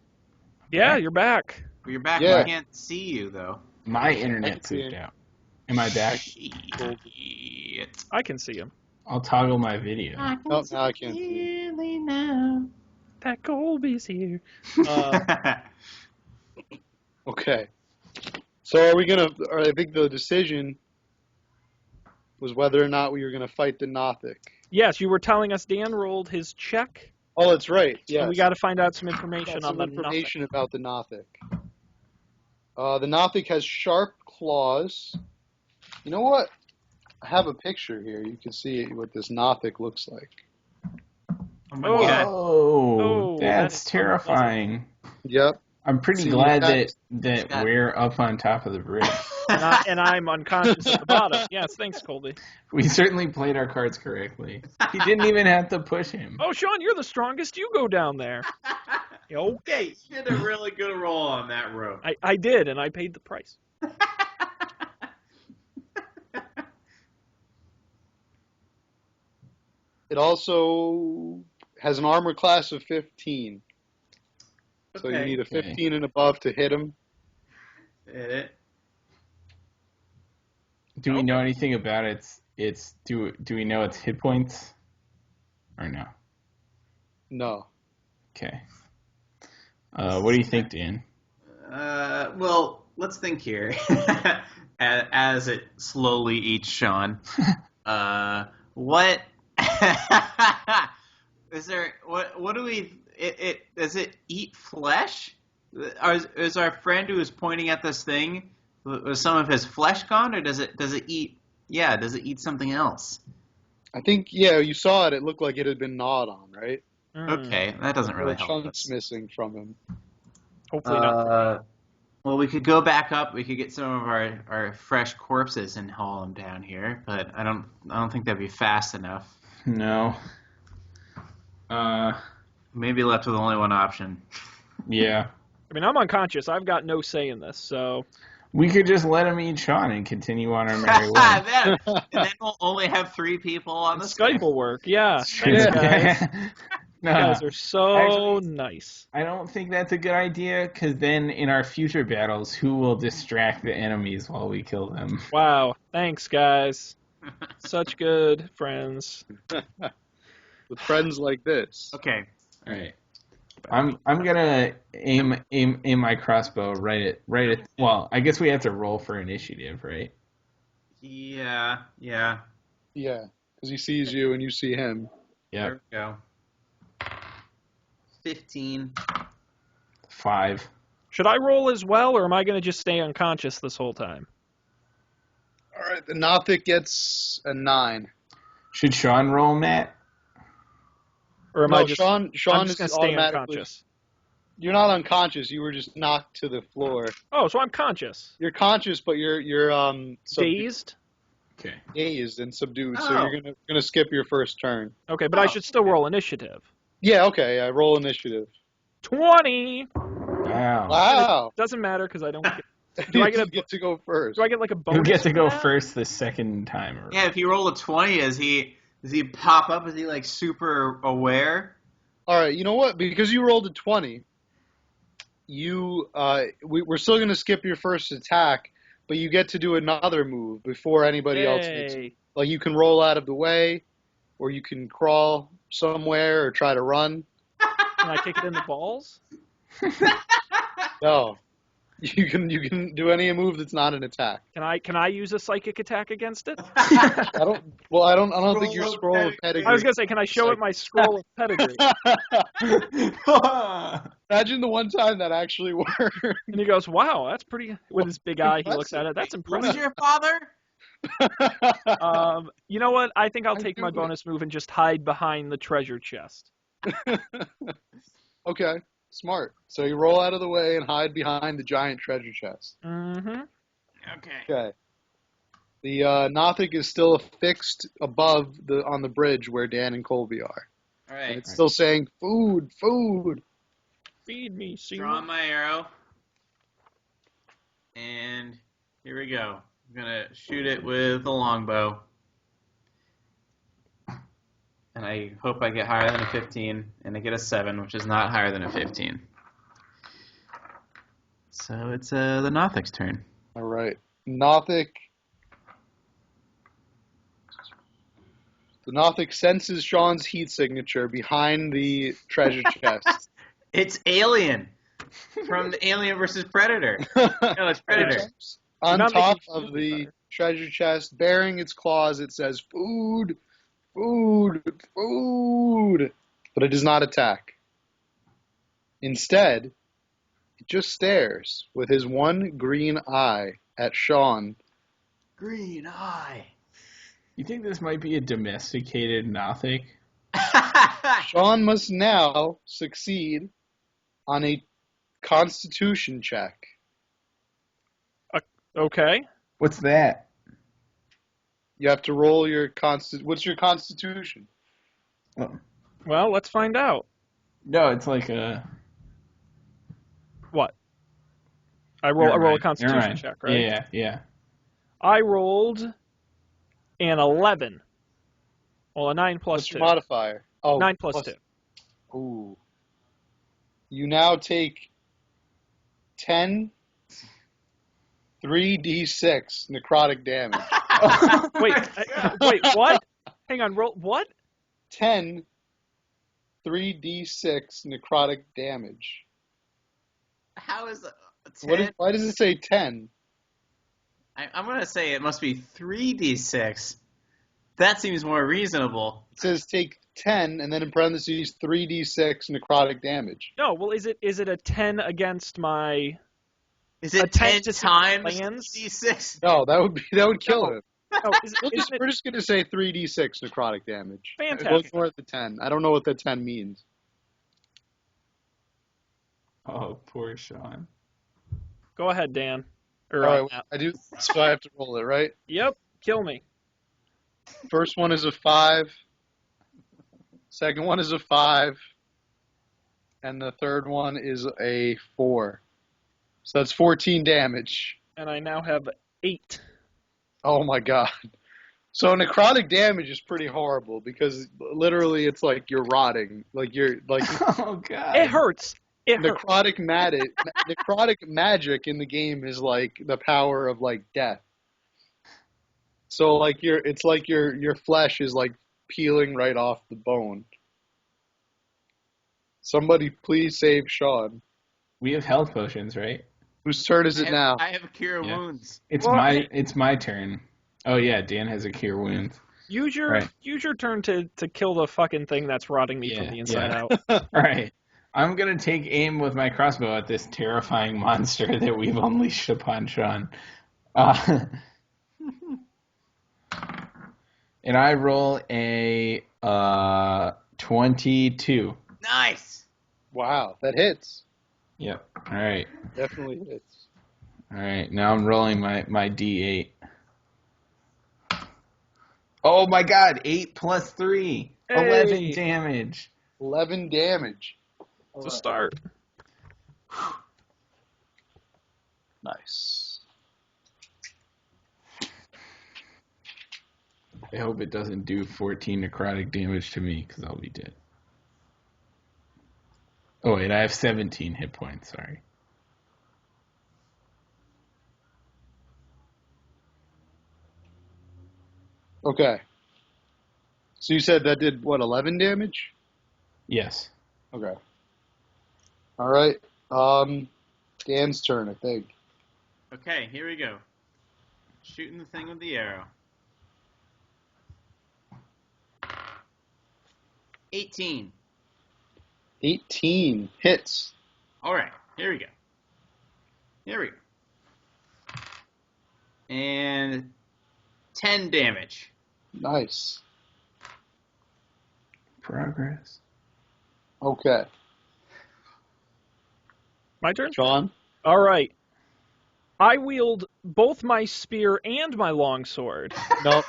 Yeah, you're back. You're back. Yeah. I can't see you though. My internet pooped out. Am I back? I can see him. I'll toggle my video. No, now I can't see him. Pat Colby's here. Okay. So I think the decision was whether or not we were going to fight the Nothic. Yes, you were telling us Dan rolled his check. Oh, that's right. Yes. And we got to find out some information on the information about the Nothic. The Nothic has sharp claws. You know what? I have a picture here. You can see what this Nothic looks like. Oh my God. Oh, that's terrifying. Yep. I'm pretty glad that we're up on top of the bridge. and I'm unconscious at the bottom. Yes, thanks, Colby. We certainly played our cards correctly. He didn't even have to push him. Oh, Sean, you're the strongest. You go down there. Okay. You did a really good roll on that rope. I did, and I paid the price. It also has an armor class of 15. So you need a 15 and above to hit him. Hit it. Do we know anything about do we know its hit points? Or no? No. Okay. What do you think, Dan? Well, let's think here. As it slowly eats Sean. What is there? What do we? Does it eat flesh? Is our friend who is pointing at this thing? Was some of his flesh gone, or does it eat? Yeah, does it eat something else? I think you saw it. It looked like it had been gnawed on, right? Okay, that doesn't really help chunks us. missing from him. Hopefully not. Well, we could go back up. We could get some of our fresh corpses and haul them down here, but I don't think that'd be fast enough. No. Maybe left with only one option. Yeah. I mean, I'm unconscious. I've got no say in this, so We could just let him eat Sean and continue on our merry way. then we'll only have 3 people on the Skype will work. Yeah. Thanks, guys. No, You guys are so actually, nice. I don't think that's a good idea, because then in our future battles, who will distract the enemies while we kill them? Wow. Thanks, guys. Such good friends. With friends like this. Okay. All right. I'm gonna aim my crossbow right at. Well, I guess we have to roll for initiative, right? Yeah. Yeah, because he sees you and you see him. Yeah. There we go. 15. 5. Should I roll as well, or am I going to just stay unconscious this whole time? All right, the Nothic gets a 9. Should Sean roll, Matt? Or am No, I just, Sean I'm just going is to stay automatically. unconscious? You're not unconscious. You were just knocked to the floor. Oh, so I'm conscious. You're conscious, but you're Dazed? Okay. dazed and subdued. So Oh. you're gonna skip your first turn. Okay, but I should still roll initiative. Yeah. Okay. I roll initiative. 20! Wow. Wow. Doesn't matter because I don't get... Do I I get a- get to go first? Do I get like a bonus? You get to for go that? first the second time. Yeah, if you roll a 20, does he pop up? Is he like super aware? All right. You know what? Because you rolled a 20, we're still gonna skip your first attack, but you get to do another move before anybody else makes it. Yay. Like you can roll out of the way, or you can crawl somewhere or try to run. Can I kick it in the balls? No. You can do any move that's not an attack. Can I use a psychic attack against it? I don't think your scroll of pedigree. I was gonna say, can I show it my scroll of pedigree? Imagine the one time that actually worked. And he goes, "Wow, that's pretty." With his big eye, he looks at it. That's Who's impressive. your father? You know what? I think I'll take my do it. bonus move and just hide behind the treasure chest. Okay, smart. So you roll out of the way and hide behind the giant treasure chest. Mm-hmm. Okay. Okay. The Nothic is still affixed above on the bridge where Dan and Colby are. All And right. it's still saying, food, food. Feed me, see. Drawing my arrow. And here we go. I'm going to shoot it with the longbow. And I hope I get higher than a 15. And I get a 7, which is not higher than a 15. So it's the Nothic's turn. All right. Nothic. The Nothic senses Sean's heat signature behind the treasure chest. It's Alien from the Alien versus Predator. No, it's Predator. On You're not top making me of feel the better. treasure chest, bearing its claws, it says, food, food, food. But it does not attack. Instead, it just stares with his one green eye at Sean. Green eye. You think this might be a domesticated Nothic? Sean must now succeed on a constitution check. Okay. What's that? You have to roll your What's your constitution? Oh. Well, let's find out. No, it's like a. What? I roll a Never constitution mind. check, right? Yeah. I rolled an 11. Well, a 9 plus What's 2. your modifier? Oh, 9 plus 2. Ooh. You now take 10 3d6 necrotic damage. Wait, what? Hang on, roll what? 10 3d6 necrotic damage. How is 10? Why does it say 10? I'm going to say it must be 3d6. That seems more reasonable. It says take 10 and then in parentheses 3d6 necrotic damage. No, well, is it a 10 against my? Is it Attempt 10 to see times plans? d6? No, that would kill him. Oh, isn't it We're just going to say 3d6 necrotic damage. Fantastic. It goes more at the 10. I don't know what the 10 means. Oh, poor Sean. Go ahead, Dan. All Or, right, I do. So I have to roll it, right? Yep, kill me. First one is a 5. Second one is a 5. And the third one is a 4. So that's 14 damage. And I now have 8. Oh my god. So necrotic damage is pretty horrible because literally it's like you're rotting. Like you're like Oh god. It hurts. It hurts. necrotic magic in the game is like the power of like death. So like it's like your flesh is like peeling right off the bone. Somebody please save Sean. We have health potions, right? Whose turn is it now? I have cure Yeah. wounds. It's Well, it's my turn. Oh yeah, Dan has a cure wounds. Use your Right. turn to kill the fucking thing that's rotting me from the inside out. All right. I'm gonna take aim with my crossbow at this terrifying monster that we've unleashed upon Sean. And I roll a 22. Nice. Wow, that hits. Yep. All right. Definitely hits. All right. Now I'm rolling my D8. Oh my God! 8 plus 3, Hey. 11 damage. 11 damage. To start. Nice. I hope it doesn't do 14 necrotic damage to me, because I'll be dead. Oh wait, I have 17 hit points. Sorry. Okay. So you said that did what, 11 damage? Yes. Okay. All right. Dan's turn, I think. Okay, here we go. Shooting the thing with the arrow. 18. 18 hits. All right, here we go. Here we go. And 10 damage. Nice. Progress. Okay. My turn? Sean? All right. I wield both my spear and my longsword. No.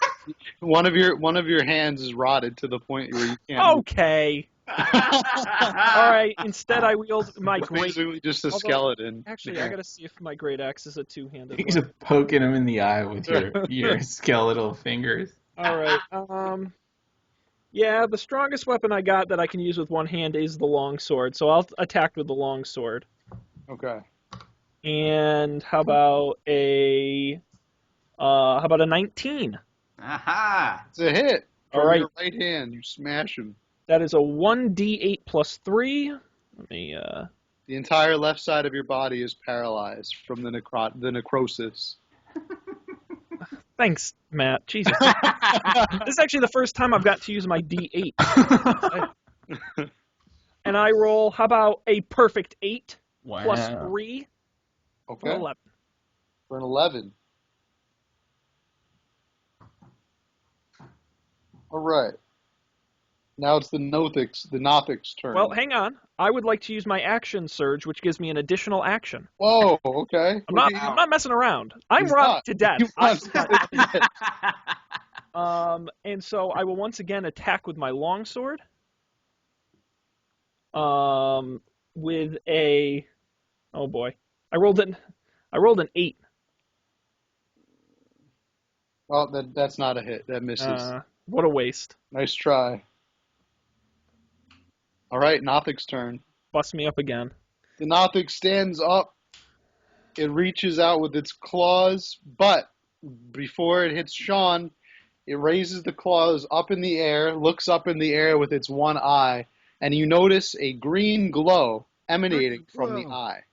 One of your hands is rotted to the point where you can't. Okay. All right. Instead, I wield my It's great. basically just a Although, skeleton. Actually, I gotta see if my great axe is a two-handed He's weapon. poking him in the eye with your skeletal fingers. All right. Yeah, the strongest weapon I got that I can use with one hand is the longsword, so I'll attack with the longsword. Okay. And how about a 19? Aha! It's a hit. All From right. your right hand, you smash him. That is a 1d8 plus 3. Let me The entire left side of your body is paralyzed from the necrosis. Thanks, Matt. Jesus. This is actually the first time I've got to use my D8. And I roll, how about a perfect 8 Wow. plus 3 for Okay. 11. For an 11. All right. Now it's the Nothic's turn. Well, hang on. I would like to use my action surge, which gives me an additional action. Whoa, okay. I'm not messing around. I'm He's rotting not. to death. He wants to- And so I will once again attack with my longsword. With a, oh boy, I rolled an 8. Oh, that's not a hit. That misses. What a waste. Nice try. All right, Nothic's turn. Bust me up again. The Nothic stands up. It reaches out with its claws, but before it hits Sean, it raises the claws up in the air, looks up in the air with its one eye, and you notice a green glow emanating from the eye.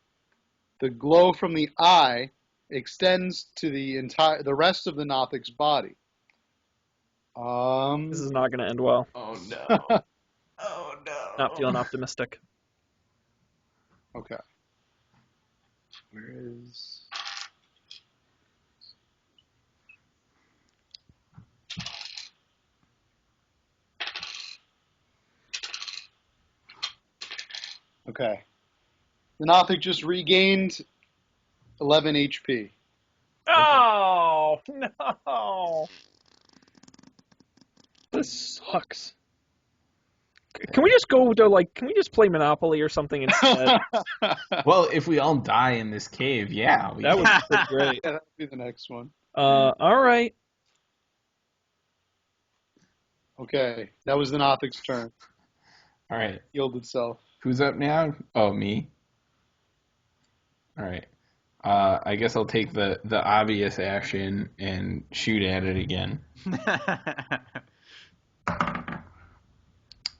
The glow from the eye extends to the rest of the Nothic's body. This is not going to end well. Oh no. Oh no. Not feeling optimistic. Okay. Where is... Okay. The Nothic just regained 11 HP. Oh, no. This sucks. Can we just go to can we just play Monopoly or something instead? Well, if we all die in this cave, yeah. That would be pretty great. Yeah, that'll be the next one. All right. Okay, that was the Nothic's turn. All right. Healed itself. Who's up now? Oh, me. All right. I guess I'll take the obvious action and shoot at it again.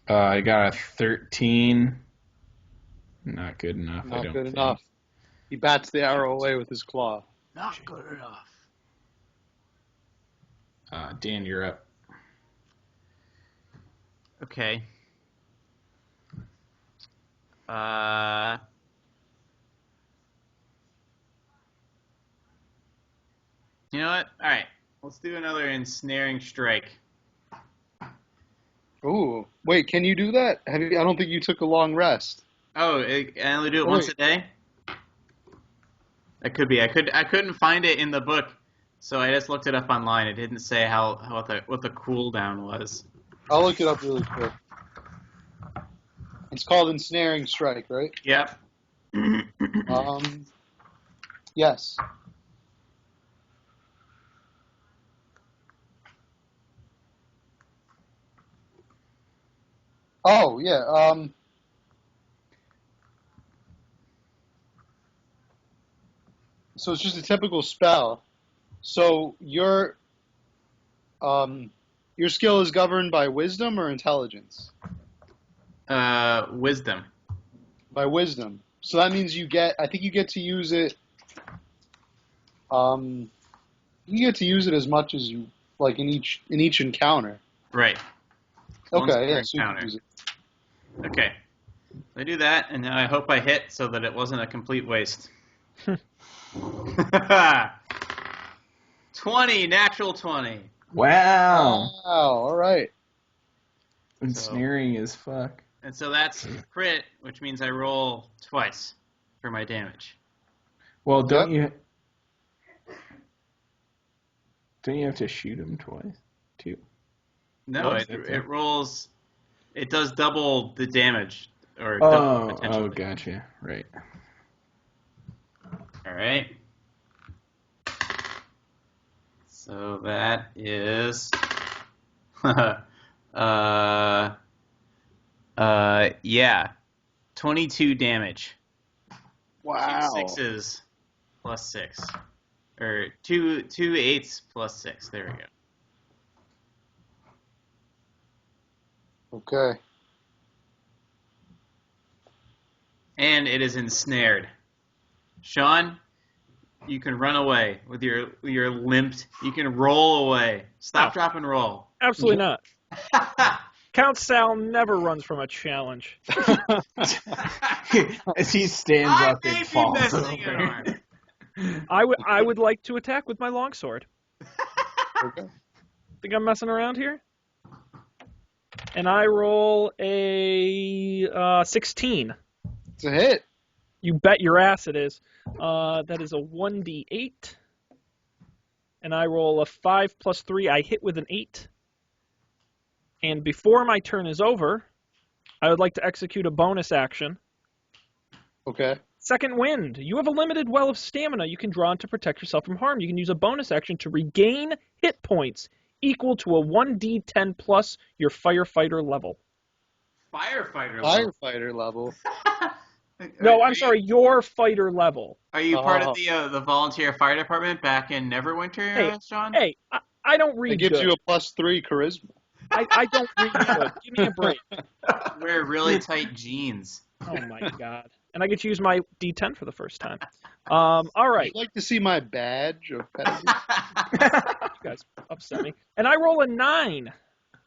I got a 13. Not good enough. Not I don't good think. enough. He bats the arrow away with his claw. Not good enough. Dan, you're up. Okay. You know what? All right. Let's do another ensnaring strike. Ooh, wait, can you do that? I don't think you took a long rest. Oh, I only do it once a day? That could be. I couldn't find it in the book, so I just looked it up online. It didn't say what the cooldown was. I'll look it up really quick. It's called Ensnaring Strike, right? Yep. Yes. Oh, yeah. So it's just a typical spell. So your skill is governed by wisdom or intelligence? Wisdom. By wisdom. So that means I think you get to use it. You get to use it as much as you like in each encounter. Right. Okay, yeah, so you can use it. Okay. I do that, and now I hope I hit so that it wasn't a complete waste. 20, natural 20. Wow. Wow, all right. Ensnaring as fuck. And so that's crit, which means I roll twice for my damage. Well, don't you have to shoot him twice, too? No, it rolls. It does double the damage, or double the potential. Oh, gotcha. Right. All right. So that is, yeah, 22 damage. Wow. 2 6s plus 6, or two 8s plus 6. There we go. Okay. And it is ensnared. Sean, you can run away with your limped. You can roll away. Stop, drop, and roll. Absolutely not. Count Sal never runs from a challenge. As he stands up and falls missing an over. arm. I would like to attack with my longsword. Okay. Think I'm messing around here? And I roll a 16. It's a hit. You bet your ass it is. That is a 1d8. And I roll a 5 plus 3. I hit with an 8. And before my turn is over, I would like to execute a bonus action. Okay. Second Wind. You have a limited well of stamina you can draw on to protect yourself from harm. You can use a bonus action to regain hit points equal to a 1d10 plus your firefighter level. Firefighter level. Firefighter level. No, I'm sorry, your fighter level. Are you part of the volunteer fire department back in Neverwinter, Sean? Hey, I don't read It gives good. you a +3 charisma. I don't read good. Give me a break. Wear really tight jeans. Oh my god. And I get to use my D10 for the first time. All right. I'd like to see my badge of pedigree. You guys upset me. And I roll a 9.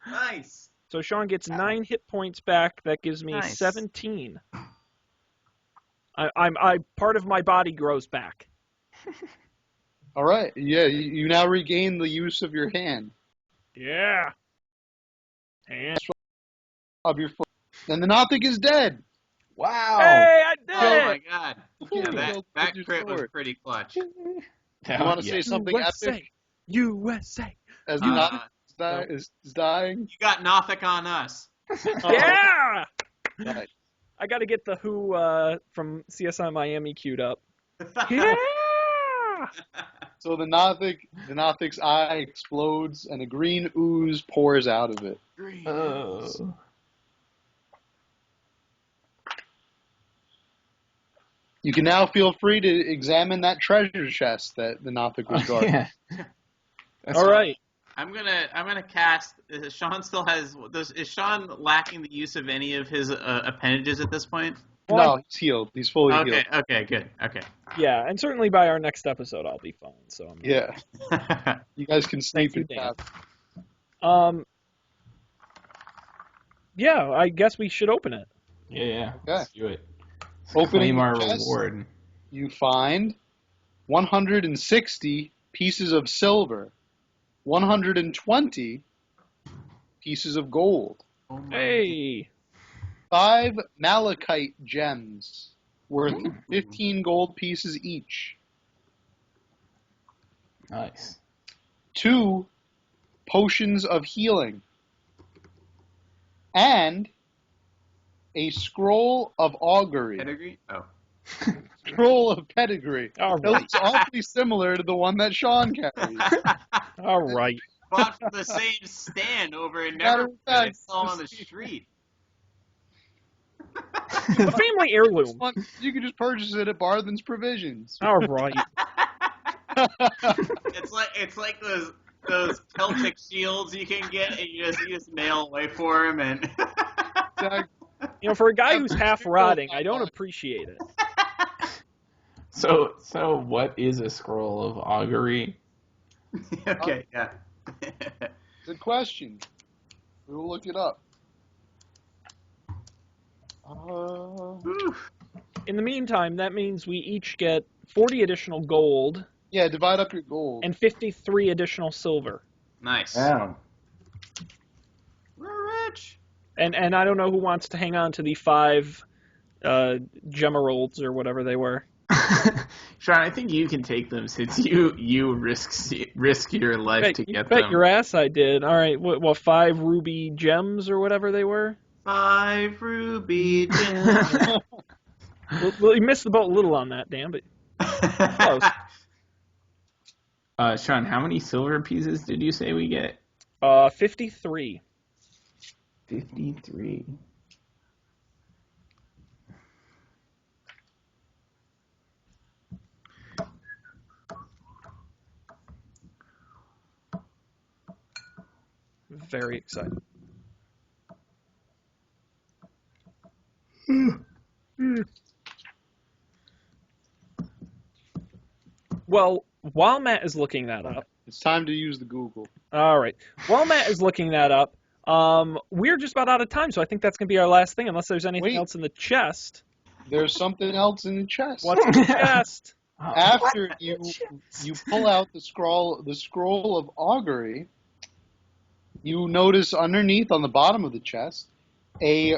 Nice. So Sean gets 9 hit points back. That gives me Nice. 17. I part of my body grows back. All right. Yeah, you now regain the use of your hand. Yeah. And Of your foot. And the Nothic is dead. Wow. hey, I did Oh it! my god. Yeah, that your crit was sword. pretty clutch. You want to say something USA. epic USA. as the Nothic is dying? You got Nothic on us. Yeah! Nice. I got to get the Who from CSI Miami queued up. Yeah! So the Nothic's eye explodes and a green ooze pours out of it. Oh. You can now feel free to examine that treasure chest that the Nothic was guarding. Yeah. That's All right. I'm gonna cast. Sean still has. Is Sean lacking the use of any of his appendages at this point? Well, No, he's healed. He's fully healed. Okay, good. Okay. yeah, and certainly by our next episode, I'll be fine. So I'm Yeah. You guys can sleep Thank you, and Dan. Yeah, I guess we should open it. Yeah. Okay. Let's do it. Opening Claim our the chest. reward. You find 160 pieces of silver, 120 pieces of gold, Oh my Hey, 5 malachite gems worth 15 gold pieces each, Nice. 2 potions of healing, and a scroll of augury. Pedigree? Oh. Scroll of pedigree. all That right, looks awfully similar to the one that Sean carries. all right. Bought from the same stand over in Matter Neverland. of I fact, saw on the street. The family heirloom. You can just purchase it at Barthen's Provisions. All right. It's like those Celtic shields you can get, and you just mail away for him, and You know, for a guy who's half rotting, I don't appreciate it. So what is a scroll of augury? okay, yeah. Good question. We will look it up. In the meantime, that means we each get 40 additional gold Yeah, divide up your gold. and 53 additional silver. Nice. Wow. We're rich. And I don't know who wants to hang on to the 5 gemeralds or whatever they were. Sean, I think you can take them since you risk your life to get bet them. your ass I did. All right, what 5 ruby gems or whatever they were? 5 ruby gems. Well, you missed the boat a little on that, Dan, but close. Sean, how many silver pieces did you say we get? 53. 53. Very excited. Well, while Matt is looking that up, It's time to use the Google. all right. While Matt is looking that up, we're just about out of time, so I think that's gonna be our last thing, unless there's anything Wait. else in the chest. There's something else in the chest. What's in the chest? After you pull out the scroll of augury, you notice underneath on the bottom of the chest a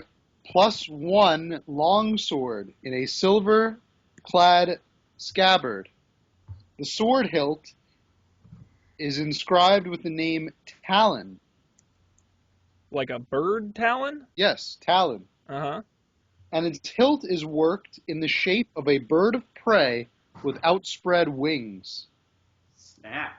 +1 longsword in a silver-clad scabbard. The sword hilt is inscribed with the name Talon. Like a bird talon? Yes, Talon. Uh-huh. And its hilt is worked in the shape of a bird of prey with outspread wings. Snap.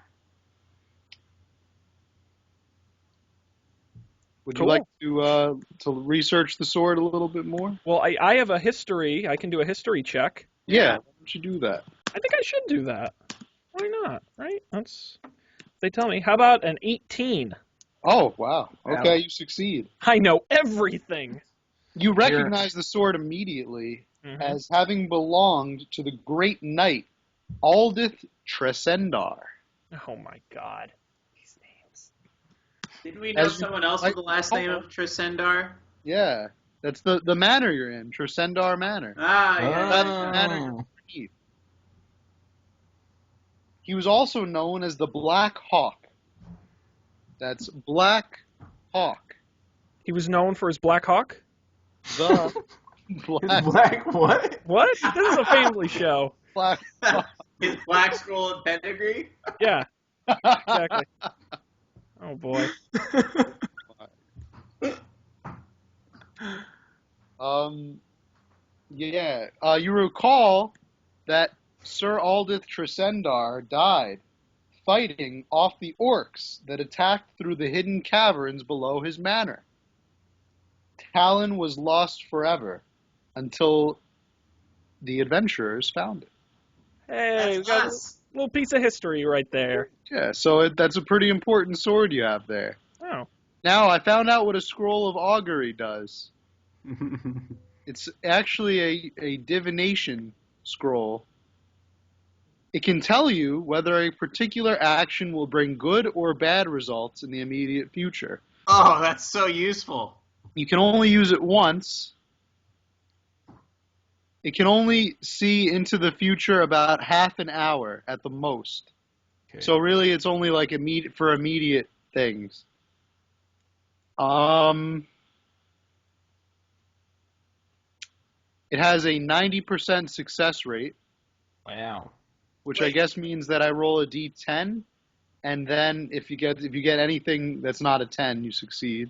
Would Cool. you like to research the sword a little bit more? Well, I have a history. I can do a history check. Yeah, why don't you do that? I think I should do that. Why not? Right? They tell me. How about an 18? Oh, wow. Wow. Okay, you succeed. I know everything. You recognize the sword immediately Mhm. as having belonged to the great knight Aldith Tresendar. Oh my God. These names. Didn't we know As you- someone else with the last name of Trisendar? Yeah, that's the manor you're in, Tresendar Manor. Ah, yeah. That's the manor you're underneath. He was also known as the Black Hawk. That's Black Hawk. He was known for his Black Hawk? The Black Black what? What? This is a family show. Black Hawk. His black scroll of pedigree? Yeah, exactly. Oh boy. You recall that Sir Aldith Tresendar died fighting off the orcs that attacked through the hidden caverns below his manor. Talon was lost forever until the adventurers found it. Hey, we got a little piece of history right there. Yeah, so that's a pretty important sword you have there. Oh. Now, I found out what a scroll of augury does. It's actually a divination scroll. It can tell you whether a particular action will bring good or bad results in the immediate future. Oh, that's so useful. You can only use it once. It can only see into the future about half an hour at the most. Okay. So really, it's only like for immediate things. It has a 90% success rate. Wow. Which I guess means that I roll a d10, and then if you get anything that's not a 10, you succeed.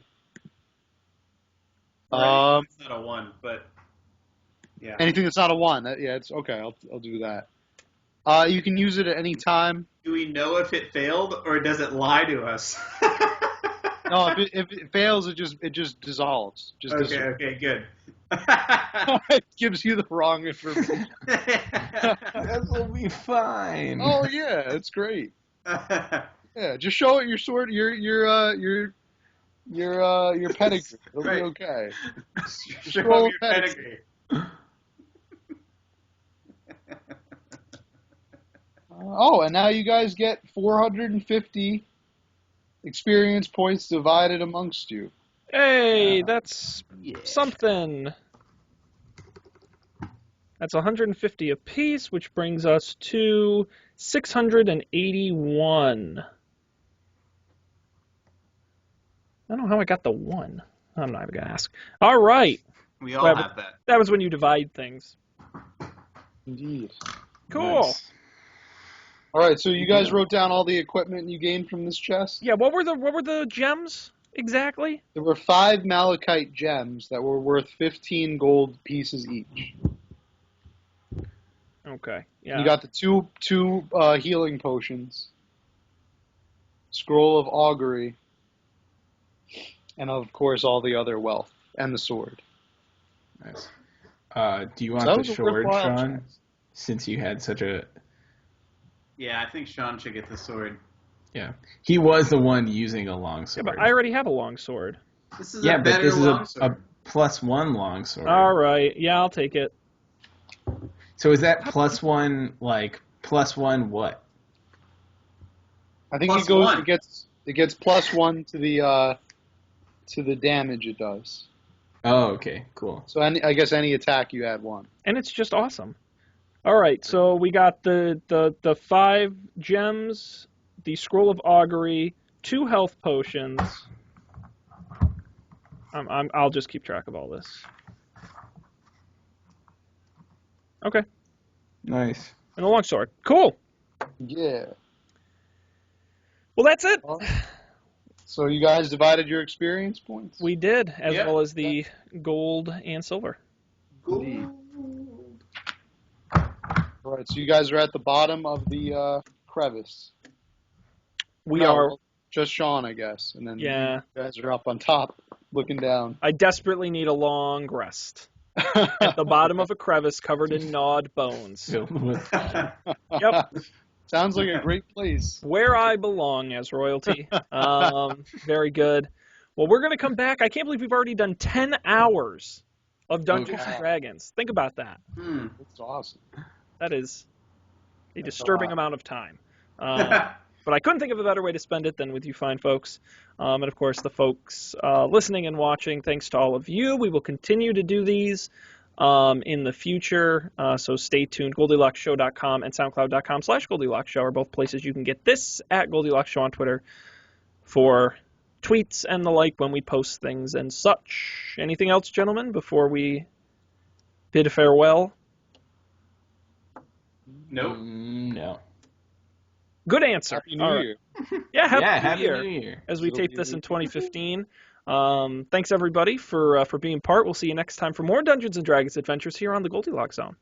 Right. It's not a 1, but yeah. Anything that's not a 1, it's okay. I'll do that. You can use it at any time. Do we know if it failed, or does it lie to us? No, if it fails, it just dissolves. Okay, good. It gives you the wrong information. That will be fine. Oh yeah, it's great. Yeah, just show it your sword, your pedigree. It'll Right. be okay. Show Scroll your pedigree. And now you guys get 450 experience points divided amongst you. Hey, that's something. That's 150 apiece, which brings us to 681. I don't know how I got the 1. I'm not even going to ask. All right. We all have that. That was when you divide things. Indeed. Cool. Nice. All right, so you guys wrote down all the equipment you gained from this chest? Yeah, what were the gems exactly? There were 5 malachite gems that were worth 15 gold pieces each. Okay. Yeah. You got the two healing potions, scroll of augury, and of course all the other wealth and the sword. Nice. Do you want that the was a sword, worthwhile Sean? chest. Since you had such a... Yeah, I think Sean should get the sword. Yeah. He was the one using a long Yeah, sword. but I already have a long sword. This is Yeah, a but better this is a longsword. +1 long sword. All right. Yeah, I'll take it. So is that +1, like, +1 what? I think Plus it goes. one. It gets +1 to the damage it does. Oh, okay, cool. So I guess any attack you add 1. And it's just awesome. All right, so we got the 5 gems, the scroll of augury, 2 health potions. I'll just keep track of all this. Okay, Nice. and a longsword. Cool. Yeah. Well, that's it. So you guys divided your experience points? We did, as Yep. well as the gold and silver. Indeed. All right, so you guys are at the bottom of the crevice. We No, are. well, just Sean, I guess, and then Yeah. you guys are up on top, looking down. I desperately need a long rest. At the bottom of a crevice covered in gnawed bones. Filled with... Yep. Sounds like a great place. Where I belong as royalty. Very good. Well, we're going to come back. I can't believe we've already done 10 hours of Dungeons and Dragons. Think about that. That's awesome. That is a That's disturbing a lot. amount of time. But I couldn't think of a better way to spend it than with you fine folks. And, of course, the folks listening and watching, thanks to all of you. We will continue to do these in the future, so stay tuned. GoldilocksShow.com and SoundCloud.com/GoldilocksShow are both places you can get this, at Goldilocks Show on Twitter, for tweets and the like when we post things and such. Anything else, gentlemen, before we bid farewell? Nope. No. Good answer. Happy New All right. Year. Yeah, Happy Happy New Year. New Year. As we It'll tape be this in a- 2015. Thanks everybody for being part. We'll see you next time for more Dungeons and Dragons adventures here on the Goldilocks Zone.